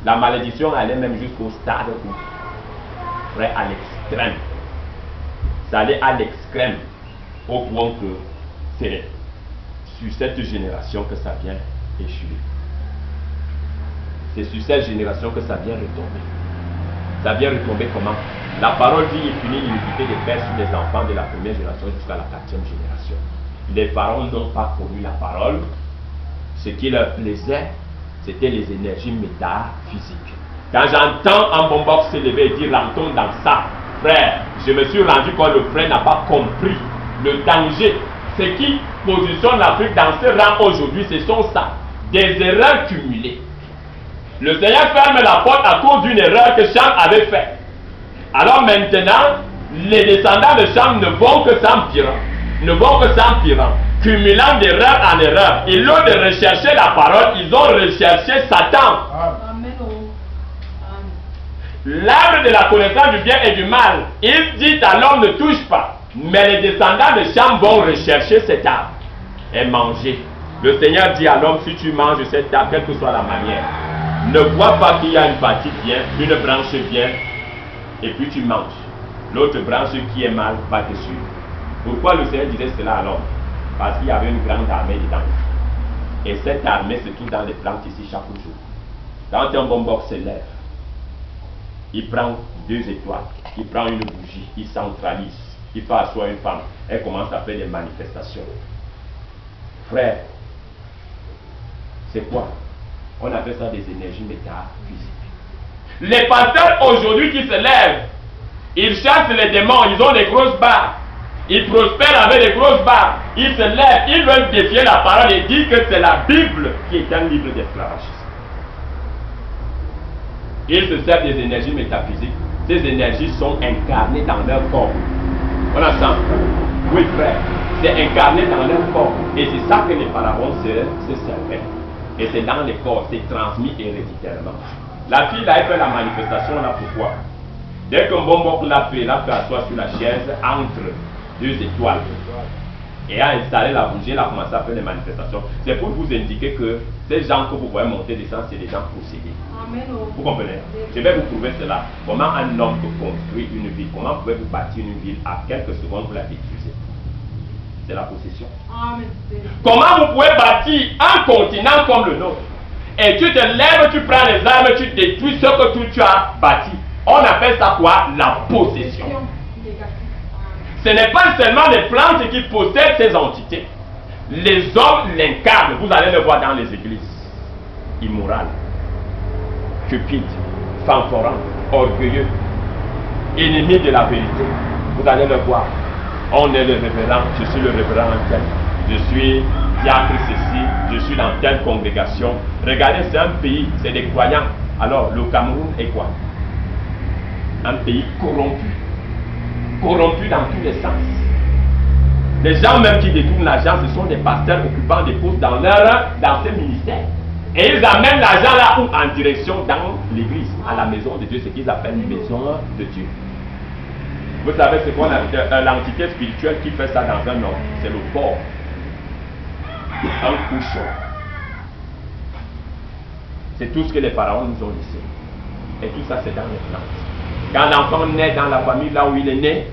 La malédiction allait même jusqu'au stade où, près à l'extrême. Ça allait à l'extrême, au point que c'est sur cette génération que ça vient échouer. C'est sur cette génération que ça vient retomber. Ça vient retomber comment? La parole dit il punit l'iniquité des pères sur les enfants de la première génération jusqu'à la 4e génération. Les parents n'ont pas connu la parole. Ce qui leur plaisait, c'était les énergies métaphysiques. Quand j'entends un bombard s'élever et dire rentrons dans ça, frère, je me suis rendu compte que le frère n'a pas compris le danger. Ce qui positionne l'Afrique dans ce rang aujourd'hui, ce sont ça, des erreurs cumulées. Le Seigneur ferme la porte à cause d'une erreur que Cham avait faite. Alors maintenant, les descendants de Cham ne vont que s'empirant. Ne vont que s'empirant. cumulant d'erreur en erreur. Ils l'ont de rechercher la parole, ils ont recherché Satan. Amen. L'arbre de la connaissance du bien et du mal, il dit à l'homme ne touche pas. Mais les descendants de Cham vont rechercher cet arbre et manger. Le Seigneur dit à l'homme, si tu manges cet arbre, quelle que soit la manière, ne vois pas qu'il y a une partie bien, une branche bien, et puis tu manges. L'autre branche qui est mal va te suivre. Pourquoi le Seigneur disait cela à l'homme? Parce qu'il y avait une grande armée dedans. Et cette armée se trouve dans les plantes ici chaque jour. Quand un bombox se lève, il prend 2 étoiles, il prend une bougie, il centralise, il fait asseoir une femme, elle commence à faire des manifestations. Frère, c'est quoi? On appelle ça des énergies métaphysiques. Les pasteurs aujourd'hui qui se lèvent, ils chassent les démons, ils ont des grosses barres, ils prospèrent avec des grosses barres, ils se lèvent, ils veulent défier la parole et dire que c'est la Bible qui est un livre d'esclavagisme. Ils se servent des énergies métaphysiques. Ces énergies sont incarnées dans leur corps. On entend? Oui, frère. C'est incarné dans leur corps. Et c'est ça que les pharaons se servaient. Et c'est dans les corps, c'est transmis héréditairement. La fille là, elle fait la manifestation là, pourquoi? Dès qu'un bonbon l'a fait asseoir sur la chaise entre 2 étoiles. Et a installé la bougie, elle a commencé à faire les manifestations. C'est pour vous indiquer que ces gens que vous voyez monter, descendre, c'est des gens possédés. Amen. Vous comprenez? Je vais vous prouver cela. Comment un homme peut construire une ville? Comment pouvez-vous bâtir une ville à quelques secondes vous la détruisez? C'est la possession. Amen. Comment vous pouvez bâtir un continent comme le nôtre? Et tu te lèves, tu prends les armes, tu détruis ce que tu as bâti. On appelle ça quoi? La possession. Ce n'est pas seulement les plantes qui possèdent ces entités. Les hommes l'incarnent. Vous allez le voir dans les églises. Immoral, cupide, fanfaron, orgueilleux, ennemi de la vérité. Vous allez le voir. On est le révérend, je suis le révérend en tel. Je suis diacre ceci, je suis dans telle congrégation. Regardez, c'est un pays, c'est des croyants. Alors, le Cameroun est quoi? Un pays corrompu. Corrompu dans tous les sens. Les gens même qui détournent l'argent, ce sont des pasteurs occupant des postes dans ces ministères. Et ils amènent l'argent là où? En direction dans l'église, à la maison de Dieu, ce qu'ils appellent une maison de Dieu. Vous savez ce qu'on appelle l'entité spirituelle qui fait ça dans un homme, c'est le porc. Un couchon. C'est tout ce que les pharaons nous ont laissé. Et tout ça, c'est dans les plantes. Quand l'enfant naît dans la famille, là où il est né,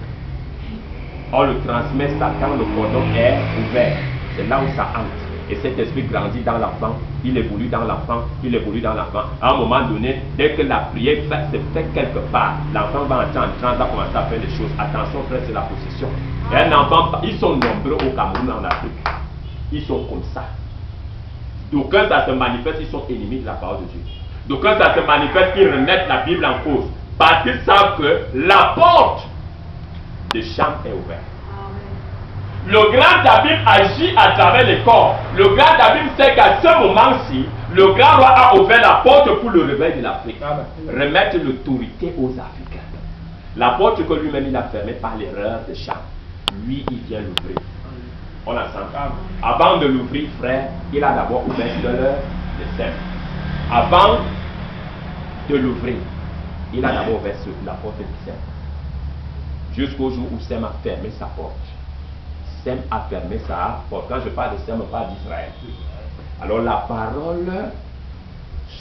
on le transmet ça quand le cordon est ouvert. C'est là où ça entre. Et cet esprit grandit dans l'enfant, il évolue dans l'enfant, il évolue dans l'enfant. À un moment donné, dès que la prière se fait quelque part, l'enfant va entrer en transe, va commencer à faire des choses. Attention, frère, c'est la possession. Et un enfant, ils sont nombreux au Cameroun, en Afrique. Ils sont comme ça. D'aucuns, ça se manifeste, ils sont ennemis de la parole de Dieu. D'aucuns, ça se manifeste, ils remettent la Bible en cause. Parce qu'ils savent que la porte de Cham est ouverte. Le grand David agit à travers les corps. Le grand David sait qu'à ce moment-ci, le grand roi a ouvert la porte pour le réveil de l'Afrique. Remettre l'autorité aux Africains. La porte que lui-même il a fermée par l'erreur de Cham. Lui, il vient l'ouvrir. On a senti. Avant de l'ouvrir, frère, il a d'abord ouvert le Sem. Avant de l'ouvrir, il a d'abord ouvert la porte du Sem. Jusqu'au jour où Sem a fermé sa porte. Sem a fermé sa porte. Quand je parle de Sem, on parle d'Israël. Alors la parole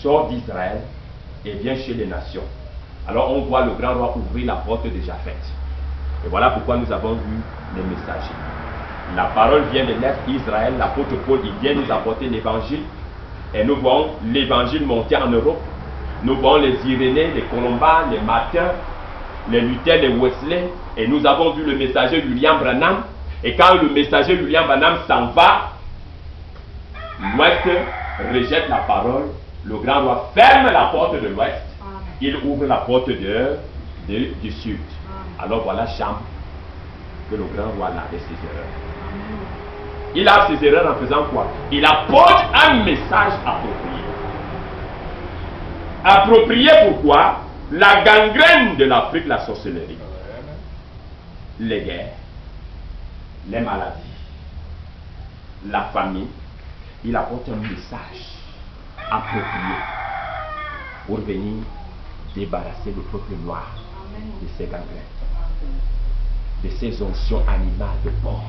sort d'Israël et vient chez les nations. Alors on voit le grand roi ouvrir la porte de Japheth. Et voilà pourquoi nous avons vu les messagers. La parole vient de naître Israël, l'apôtre Paul, il vient nous apporter l'évangile. Et nous voyons l'évangile monter en Europe. Nous voyons les Irénées, les Colomba, les Martin, les Luther, les Wesley. Et nous avons vu le messager William Branham. Et quand le messager William Branham s'en va, l'Ouest rejette la parole. Le grand roi ferme la porte de l'Ouest. Il ouvre la porte du Sud. Alors voilà Cham, que le grand roi lavait ses erreurs. Il lave ses erreurs en faisant quoi? Il apporte un message approprié. Approprié pourquoi? La gangrène de l'Afrique, la sorcellerie, les guerres, les maladies, la famille, il apporte un message approprié pour venir débarrasser le peuple noir de ses gangrènes, de ces onctions animales de porc,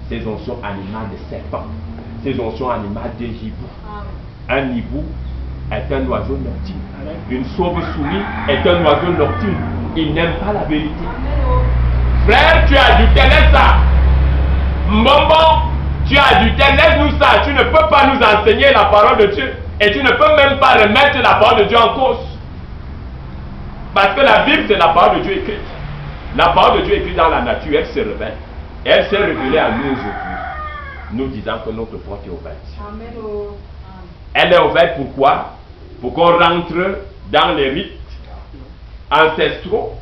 ces onctions animales de serpents, ces onctions animales de hibou. Un hibou est un oiseau nocturne. Une chauve-souris est un oiseau nocturne. Il n'aime pas la vérité. Frère, tu as ajouté, laisse ça. Mbombo, tu as ajouté, laisse-nous ça. Tu ne peux pas nous enseigner la parole de Dieu. Et tu ne peux même pas remettre la parole de Dieu en cause. Parce que la Bible, c'est la parole de Dieu écrite. La parole de Dieu écrite dans la nature, elle se révèle. Elle s'est révélée à nous aujourd'hui, nous disant que notre porte est ouverte. Amen. Elle est ouverte pourquoi? Pour qu'on rentre dans les rites ancestraux,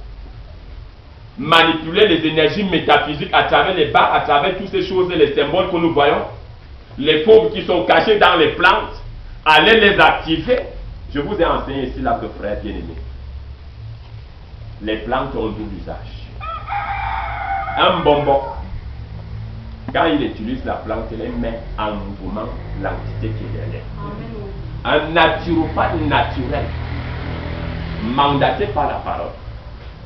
manipuler les énergies métaphysiques à travers les bas, à travers toutes ces choses et les symboles que nous voyons, les fauves qui sont cachés dans les plantes, aller les activer. Je vous ai enseigné ici là que frère bien-aimé, les plantes ont double usage. Un bonbon, quand il utilise la plante, il met en mouvement l'entité qui est derrière. Un naturopathe naturel, mandaté par la parole,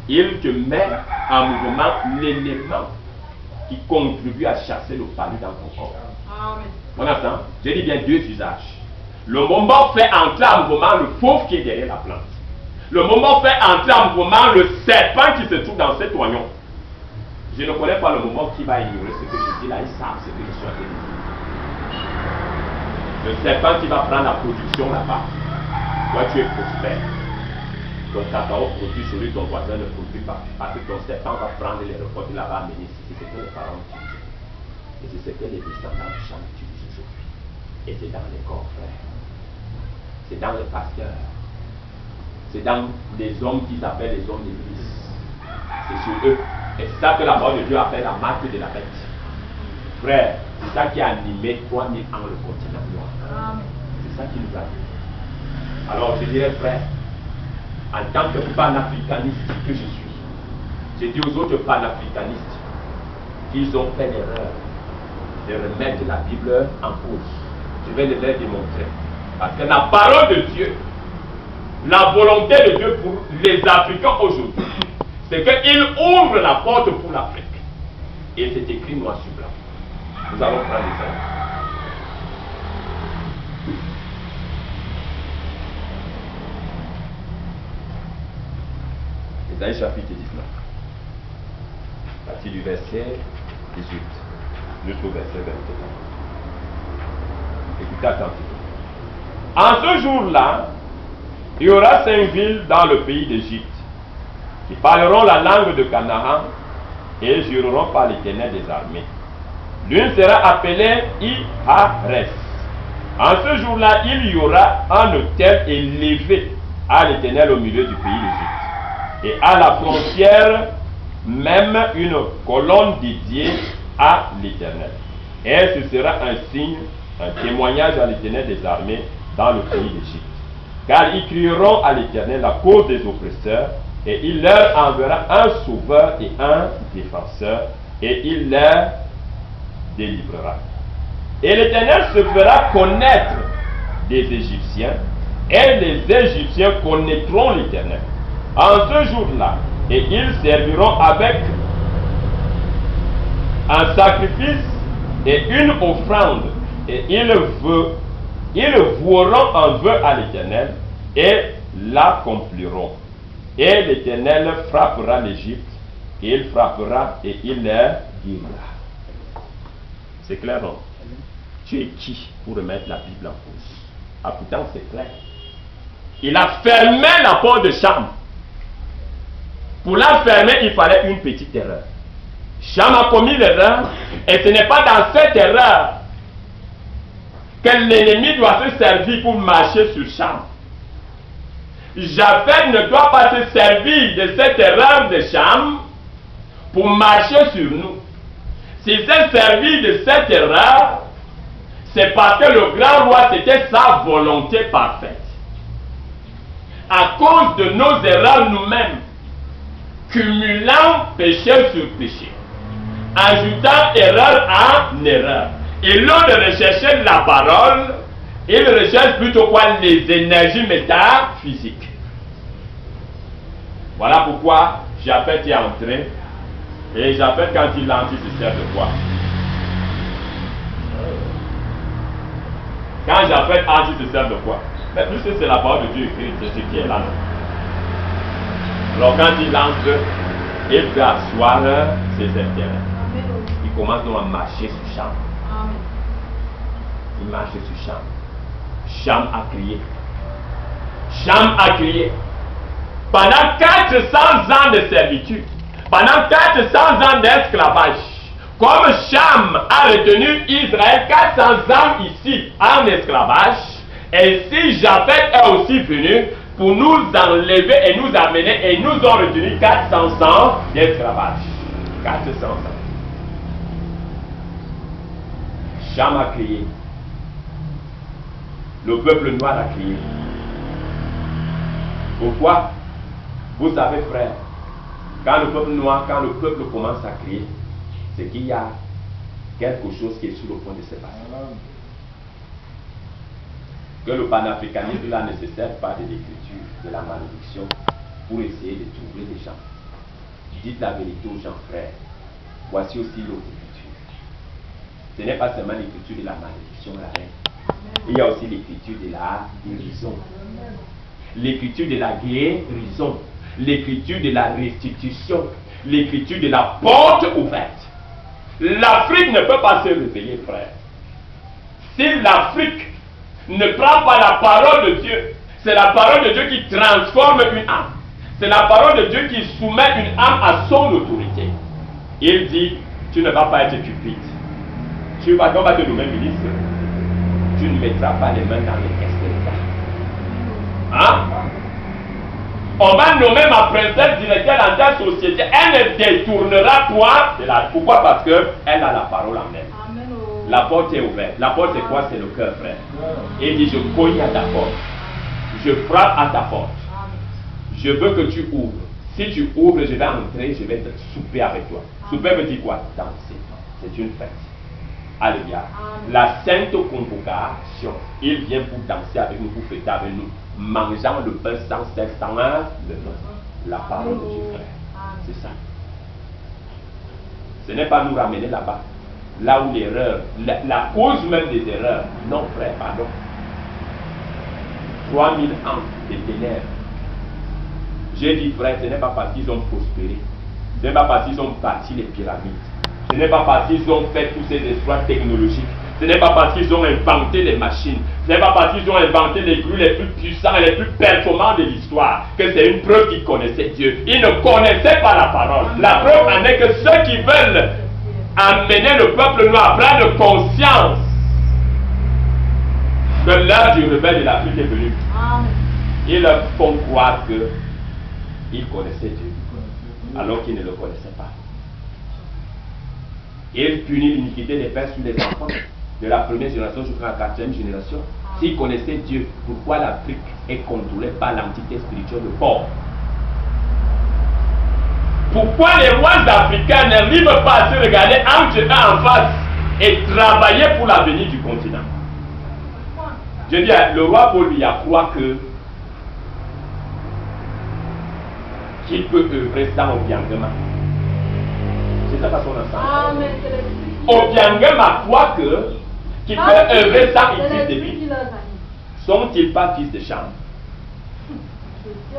il te met en mouvement l'élément qui contribue à chasser le palu dans ton corps. On entend? Je dis bien deux usages. Le bonbon fait entrer en mouvement le fauve qui est derrière la plante. Le bonbon fait entrer en mouvement le serpent qui se trouve dans cet oignon. Je ne connais pas le moment qui va ignorer ce que je dis là, ils savent ce que je suis en train de dire. Le serpent qui va prendre la production là-bas, toi tu es prospère. Ton cacao produit sur lui, ton voisin ne produit pas. Parce que ton serpent va prendre les records, il va amener. C'est ce que les parents utilisent. Et c'est ce que les descendants de Cham utilisent aujourd'hui. Et c'est dans les corps, frères. C'est dans les pasteurs. C'est dans les hommes qu'ils appellent les hommes d'église. C'est sur eux. Et c'est ça que la parole de Dieu appelle la marque de la bête. Frère, c'est ça qui a animé 3000 ans le continent noir. C'est ça qui nous a dit. Alors je dirais, frère, en tant que panafricaniste que je suis, je dis aux autres panafricanistes qu'ils ont fait l'erreur de remettre la Bible en cause. Je vais les démontrer. Parce que la parole de Dieu, la volonté de Dieu pour les Africains aujourd'hui, c'est qu'il ouvre la porte pour l'Afrique. Et c'est écrit noir sur blanc. Nous allons prendre les ailes. Ésaïe chapitre 19. À partir du verset 18 jusqu'au verset 21. Écoutez attentivement. En ce jour-là, il y aura 5 villes dans le pays d'Égypte qui parleront la langue de Canaan et jureront par l'Éternel des armées. L'une sera appelée Ihares. En ce jour-là, il y aura un autel élevé à l'Éternel au milieu du pays d'Égypte. Et à la frontière, même une colonne dédiée à l'Éternel. Et ce sera un signe, un témoignage à l'Éternel des armées dans le pays d'Égypte. Car ils crieront à l'Éternel à cause des oppresseurs, et il leur enverra un sauveur et un défenseur, et il leur délivrera. Et l'Éternel se fera connaître des Égyptiens, et les Égyptiens connaîtront l'Éternel. En ce jour-là, et ils serviront avec un sacrifice et une offrande, et ils voueront un vœu à l'Éternel, et l'accompliront. Et l'Éternel frappera l'Égypte, et il frappera et il les guérira. C'est clair, non? Tu es qui pour remettre la Bible en cause? Ah, pourtant c'est clair. Il a fermé la porte de Cham. Pour la fermer, il fallait une petite erreur. Cham a commis l'erreur, et ce n'est pas dans cette erreur que l'ennemi doit se servir pour marcher sur Cham. Japheth ne doit pas se servir de cette erreur de Cham pour marcher sur nous. S'il s'est servi de cette erreur, c'est parce que le grand roi, c'était sa volonté parfaite. À cause de nos erreurs nous-mêmes, cumulant péché sur péché, ajoutant erreur à erreur, Et l'on de rechercher la parole, il recherche plutôt quoi? Les énergies métaphysiques. Voilà pourquoi Japheth est entré. Et Japheth, quand il entre, il se sert de quoi? Quand Japheth entre, il se sert de quoi? Mais puisque c'est la parole de Dieu écrite, c'est ce qui est là. Alors quand il entre, il peut asseoir ses intérêts. Il commence donc à marcher sur Cham. Il marche sur Cham. Cham a crié. Cham a crié. Pendant 400 ans de servitude, pendant 400 ans d'esclavage, comme Cham a retenu Israël 400 ans ici en esclavage, et si Japheth est aussi venu pour nous enlever et nous amener, et nous ont retenu 400 ans d'esclavage. 400 ans. Cham a crié. Le peuple noir a crié. Pourquoi? Vous savez, frère, quand le peuple noir, quand le peuple commence à crier, c'est qu'il y a quelque chose qui est sur le point de se passer. Que le panafricanisme là ne se sert pas de l'écriture, de la malédiction, pour essayer de trouver des gens. Dites la vérité aux gens, frères. Voici aussi l'autre écriture. Ce n'est pas seulement l'écriture de la malédiction, la reine. Il y a aussi l'écriture de la guérison. L'écriture de la guérison. L'écriture de la restitution. L'écriture de la porte ouverte. L'Afrique ne peut pas se réveiller, frère. Si l'Afrique ne prend pas la parole de Dieu, c'est la parole de Dieu qui transforme une âme. C'est la parole de Dieu qui soumet une âme à son autorité. Il dit, tu ne vas pas être cupide. On va te nommer ministre. Tu ne mettras pas les mains dans les caisses de l'État. Hein? On va nommer ma princesse directeur dans ta société. Elle ne détournera point de la... Pourquoi? Parce qu'elle a la parole en elle. Amen. La porte est ouverte. La porte c'est quoi? C'est le cœur, frère. Et il dit, je cogne à ta porte. Je frappe à ta porte. Je veux que tu ouvres. Si tu ouvres, je vais entrer, je vais souper avec toi. Souper veut dire quoi? Danser. C'est une fête. Alléluia. La sainte convocation, il vient pour danser avec nous, pour fêter avec nous, mangeant le pain sans cesse, sans le pain. La parole de Dieu, frère. C'est ça. Ce n'est pas nous ramener là-bas, là où l'erreur, la cause même des erreurs. Non, frère, pardon. 3000 ans de ténèbres. J'ai dit, frère, ce n'est pas parce qu'ils ont prospéré. Ce n'est pas parce qu'ils ont bâti les pyramides. Ce n'est pas parce qu'ils ont fait tous ces exploits technologiques. Ce n'est pas parce qu'ils ont inventé les machines. Ce n'est pas parce qu'ils ont inventé les grues les plus puissants et les plus performants de l'histoire que c'est une preuve qu'ils connaissaient Dieu. Ils ne connaissaient pas la parole. La preuve en est que ceux qui veulent amener le peuple noir à prendre conscience que l'heure du rebelle de l'Afrique est venue, ils leur font croire qu'ils connaissaient Dieu alors qu'ils ne le connaissaient pas. Et il punit l'iniquité des pères sur les enfants, de la première génération jusqu'à la quatrième génération. S'ils connaissaient Dieu, pourquoi l'Afrique est contrôlée par l'entité spirituelle de porc? Pourquoi les rois africains n'arrivent pas à se regarder entre eux en face et travailler pour l'avenir du continent? Je dis, le roi Paul lui a croit qu'il peut œuvrer sans Obiangema. C'est ça façon ensemble. Obiangema croit qu'il peut œuvrer sans Isis de vie. Sont-ils pas fils de Cham?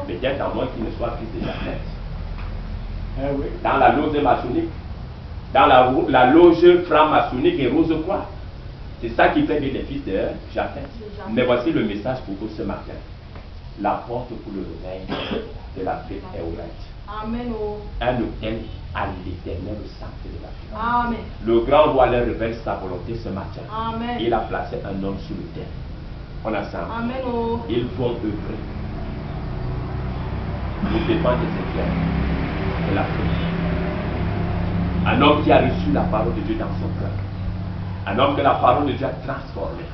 Peut-être à moins qu'ils ne soient fils de Japheth. Dans la loge maçonnique, dans la loge franc-maçonnique et Rose-Croix. C'est ça qui fait bien les fils de Japheth. Mais voici le message pour vous ce matin. La porte pour le réveil de l'Afrique est ouverte. Amen. Un hôtel à l'Éternel au centre de l'Afrique. Amen. Le grand roi leur révèle sa volonté ce matin. Amen. Il a placé un homme sur le terre. On a ça. Amen. Ils vont œuvrer pour défendre les intérêts de l'Afrique. Un homme qui a reçu la parole de Dieu dans son cœur. Un homme que la parole de Dieu a transformé.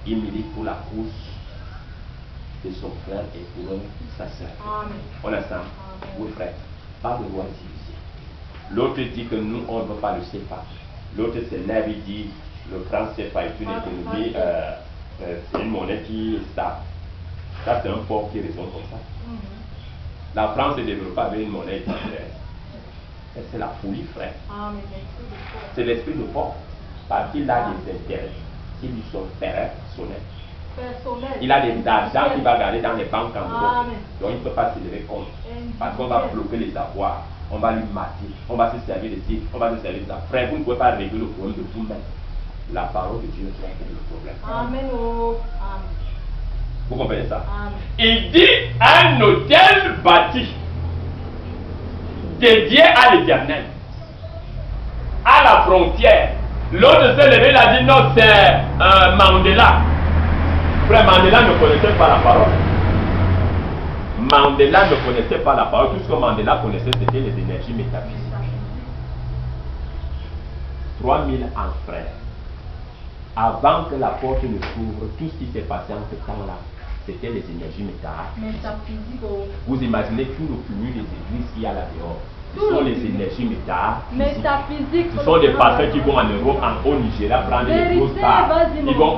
Il milite pour la cause de son frère et pour sa sœur. On a ça. Oui, frère. Pas de loi divisée. L'autre dit que nous, on ne veut pas le séparer. L'autre se lève et dit, Le franc CFA est une économie, c'est une monnaie qui est stable. Ça, c'est un port qui résonne comme ça. La France est développée avec une monnaie étrangère. Et c'est la folie, frère. C'est l'esprit de port. Parce qu'il a des intérêts qui lui sont personnels. Il a des argents qu'il va garder dans les banques en Europe. Donc il ne peut pas se lever contre. Parce qu'on va bloquer les avoirs. On va lui mater. On va se servir de ci. On va se servir de ça. Frère, vous ne pouvez pas régler le problème de vous-même. La parole de Dieu règle le problème. Amen. Vous comprenez ça? Amen. Il dit un hôtel bâti dédié à l'Éternel, à la frontière. L'autre s'est levé, il a dit non, c'est Mandela. Frère, Mandela ne connaissait pas la parole. Mandela ne connaissait pas la parole. Tout ce que Mandela connaissait, c'était les énergies métaphysiques. 3000 ans, frère. Avant que la porte ne s'ouvre, tout ce qui s'est passé en ce temps-là, c'était les énergies métaphysiques. Vous imaginez tout le cumul des églises qu'il y a là-dehors. Ce sont les énergies métaphysiques. Ce sont des pasteurs qui vont en Europe, au Nigeria, prendre les grosses parts. Ils vont